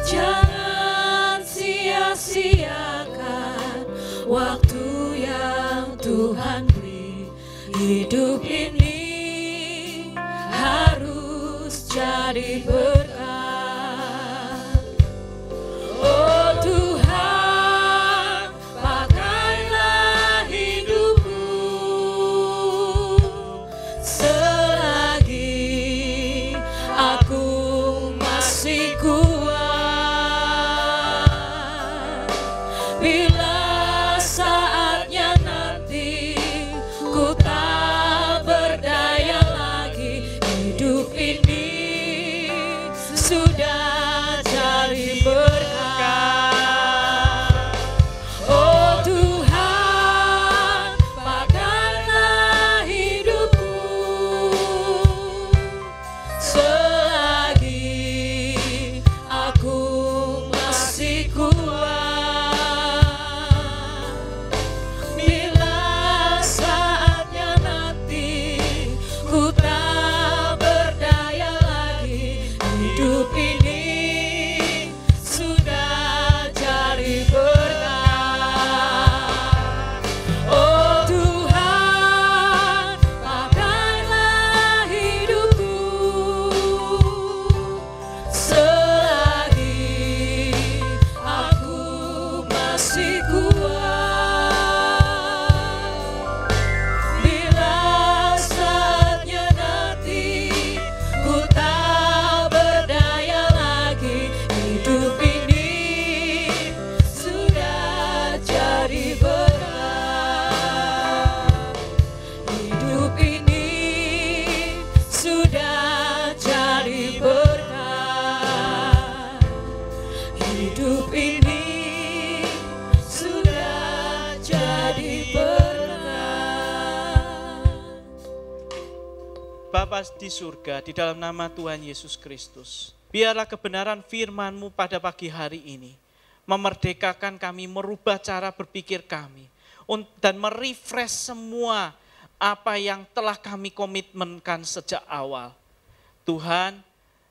Jangan waktu yang Tuhan beri. Hidup ini harus jadi berkat. Oh Tuhan, pakailah hidupku selagi aku masih kuat. Bila saatnya nanti ku tak berdaya lagi, hidup ini sudah jadi berkat. Oh Tuhan, pakailah hidupku selagi aku masih kuat. Bila saatnya nanti ku tak berdaya lagi, hidup ini sudah jadi berkat. Oh Tuhan, pakailah hidupku selagi aku masih kuat. Bila saatnya nanti ku tak berdaya lagi, hidup ini sudah jadi berkat. Hidup ini sudah jadi berkat. Hidup ini sudah jadi berkat. Bapa di surga, di dalam nama Tuhan Yesus Kristus, biarlah kebenaran firman-Mu pada pagi hari ini memerdekakan kami, merubah cara berpikir kami, dan merefresh semua apa yang telah kami komitmenkan sejak awal. Tuhan,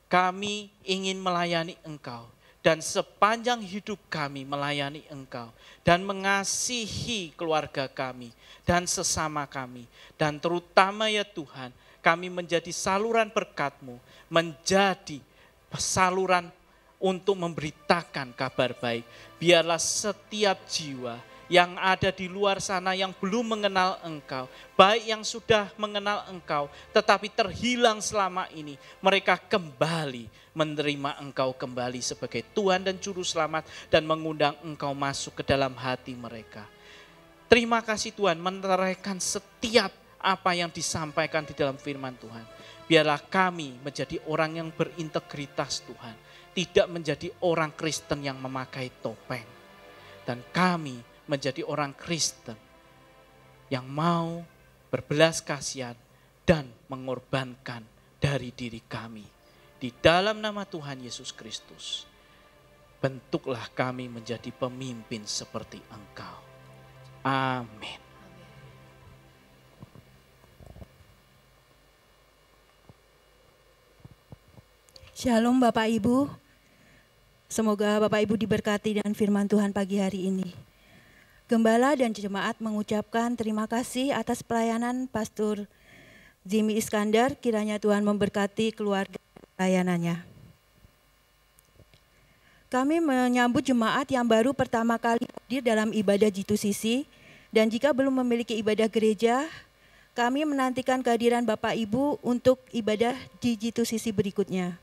kami ingin melayani Engkau, dan sepanjang hidup kami melayani Engkau, dan mengasihi keluarga kami, dan sesama kami, dan terutama ya Tuhan, kami menjadi saluran berkat-Mu, menjadi saluran untuk memberitakan kabar baik. Biarlah setiap jiwa yang ada di luar sana yang belum mengenal Engkau, baik yang sudah mengenal Engkau tetapi terhilang selama ini, mereka kembali menerima Engkau kembali sebagai Tuhan dan Juru Selamat, dan mengundang Engkau masuk ke dalam hati mereka. Terima kasih Tuhan, meneraikan setiap apa yang disampaikan di dalam firman Tuhan. Biarlah kami menjadi orang yang berintegritas Tuhan, tidak menjadi orang Kristen yang memakai topeng. Dan kami menjadi orang Kristen yang mau berbelas kasihan dan mengorbankan dari diri kami. Di dalam nama Tuhan Yesus Kristus, bentuklah kami menjadi pemimpin seperti Engkau. Amin. Shalom Bapak Ibu, semoga Bapak Ibu diberkati dengan firman Tuhan pagi hari ini. Gembala dan jemaat mengucapkan terima kasih atas pelayanan Pastor Jimmy Iskandar, kiranya Tuhan memberkati keluarga pelayanannya. Kami menyambut jemaat yang baru pertama kali hadir dalam ibadah G2CC, dan jika belum memiliki ibadah gereja, kami menantikan kehadiran Bapak Ibu untuk ibadah di G2CC berikutnya.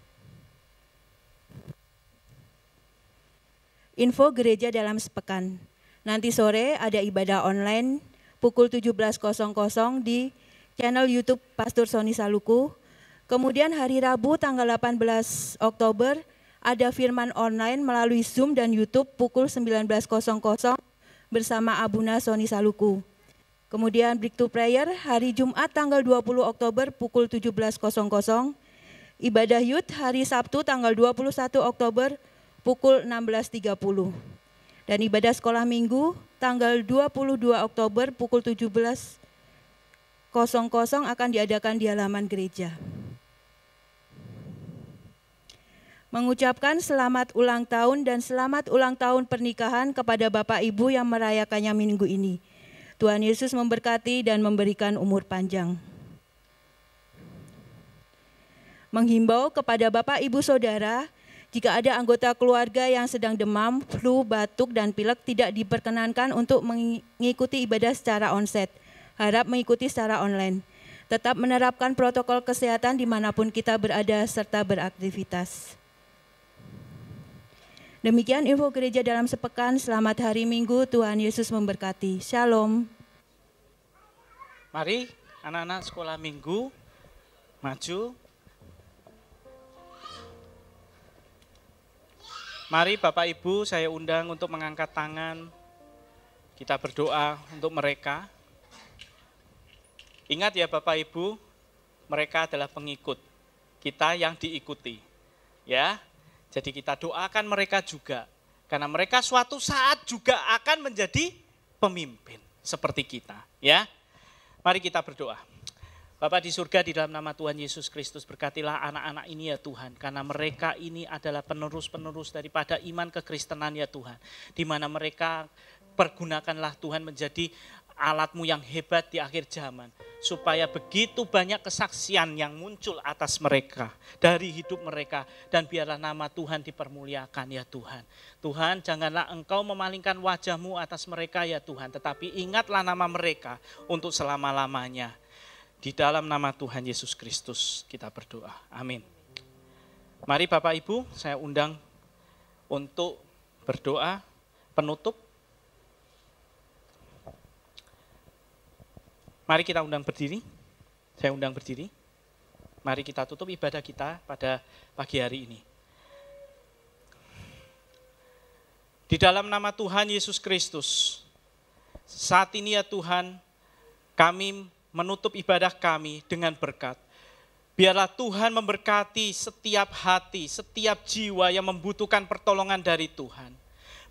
Info gereja dalam sepekan. Nanti sore ada ibadah online pukul 17.00 di channel YouTube Pastor Sony Saluku. Kemudian hari Rabu tanggal 18 Oktober ada firman online melalui Zoom dan YouTube pukul 19.00 bersama Abuna Sony Saluku. Kemudian Break to Prayer hari Jumat tanggal 20 Oktober pukul 17.00. Ibadah Youth hari Sabtu tanggal 21 Oktober pukul 16.30. Dan ibadah sekolah minggu tanggal 22 Oktober pukul 17.00 akan diadakan di halaman gereja. mengucapkan selamat ulang tahun dan selamat ulang tahun pernikahan kepada Bapak Ibu yang merayakannya minggu ini. Tuhan Yesus memberkati dan memberikan umur panjang. Menghimbau kepada Bapak Ibu Saudara, jika ada anggota keluarga yang sedang demam, flu, batuk, dan pilek tidak diperkenankan untuk mengikuti ibadah secara onsite. Harap mengikuti secara online. Tetap menerapkan protokol kesehatan dimanapun kita berada serta beraktivitas. Demikian info gereja dalam sepekan. Selamat hari Minggu, Tuhan Yesus memberkati. Shalom. Mari anak-anak sekolah minggu maju. Mari Bapak Ibu saya undang untuk mengangkat tangan. Kita berdoa untuk mereka. Ingat ya Bapak Ibu, mereka adalah pengikut. Kita yang diikuti. Ya. Jadi kita doakan mereka juga. Karena mereka suatu saat juga akan menjadi pemimpin seperti kita, ya. Mari kita berdoa. Bapa di surga, di dalam nama Tuhan Yesus Kristus, berkatilah anak-anak ini ya Tuhan. Karena mereka ini adalah penerus-penerus daripada iman kekristenan ya Tuhan. Di mana mereka pergunakanlah Tuhan menjadi alat-Mu yang hebat di akhir zaman. Supaya begitu banyak kesaksian yang muncul atas mereka, dari hidup mereka. Dan biarlah nama Tuhan dipermuliakan ya Tuhan. Tuhan, janganlah Engkau memalingkan wajah-Mu atas mereka ya Tuhan. Tetapi ingatlah nama mereka untuk selama-lamanya. Di dalam nama Tuhan Yesus Kristus kita berdoa. Amin. Mari Bapak Ibu, saya undang untuk berdoa penutup. Mari kita undang berdiri. Saya undang berdiri. Mari kita tutup ibadah kita pada pagi hari ini. Di dalam nama Tuhan Yesus Kristus, saat ini ya Tuhan, kami menutup ibadah kami dengan berkat. Biarlah Tuhan memberkati setiap hati, setiap jiwa yang membutuhkan pertolongan dari Tuhan.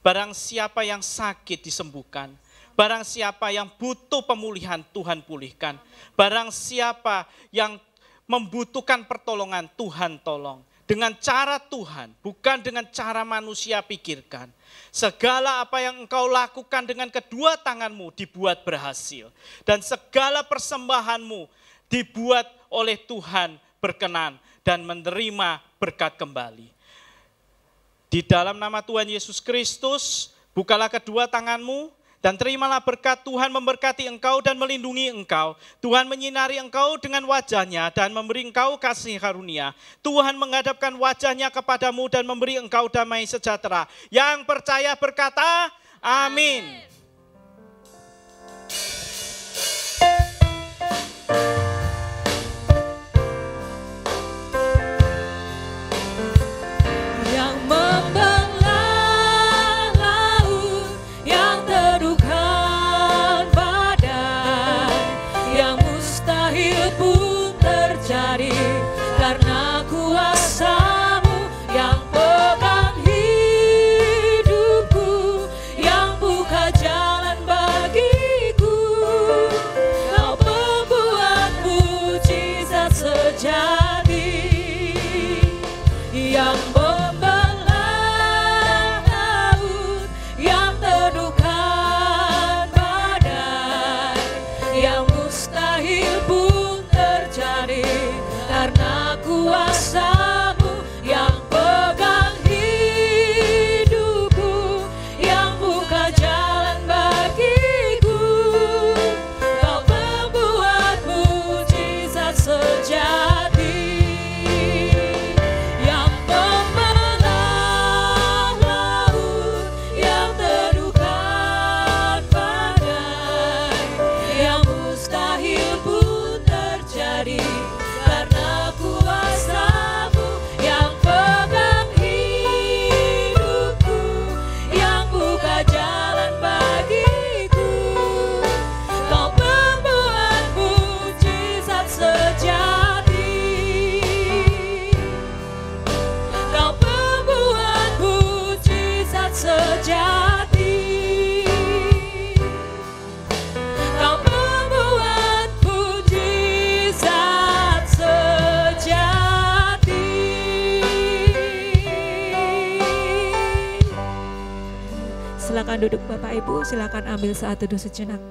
Barang siapa yang sakit disembuhkan. Barang siapa yang butuh pemulihan, Tuhan pulihkan. Barang siapa yang membutuhkan pertolongan, Tuhan tolong. Dengan cara Tuhan, bukan dengan cara manusia pikirkan. Segala apa yang engkau lakukan dengan kedua tanganmu dibuat berhasil. Dan segala persembahanmu dibuat oleh Tuhan berkenan dan menerima berkat kembali. Di dalam nama Tuhan Yesus Kristus, bukalah kedua tanganmu. Dan terimalah berkat Tuhan memberkati engkau dan melindungi engkau. Tuhan menyinari engkau dengan wajahnya dan memberi engkau kasih karunia. Tuhan menghadapkan wajahnya kepadamu dan memberi engkau damai sejahtera. Yang percaya berkata, amin. Karena kuasa-Mu yang pegang hidupku, yang buka jalan. silakan duduk Bapak Ibu, silakan ambil saat teduh sejenak.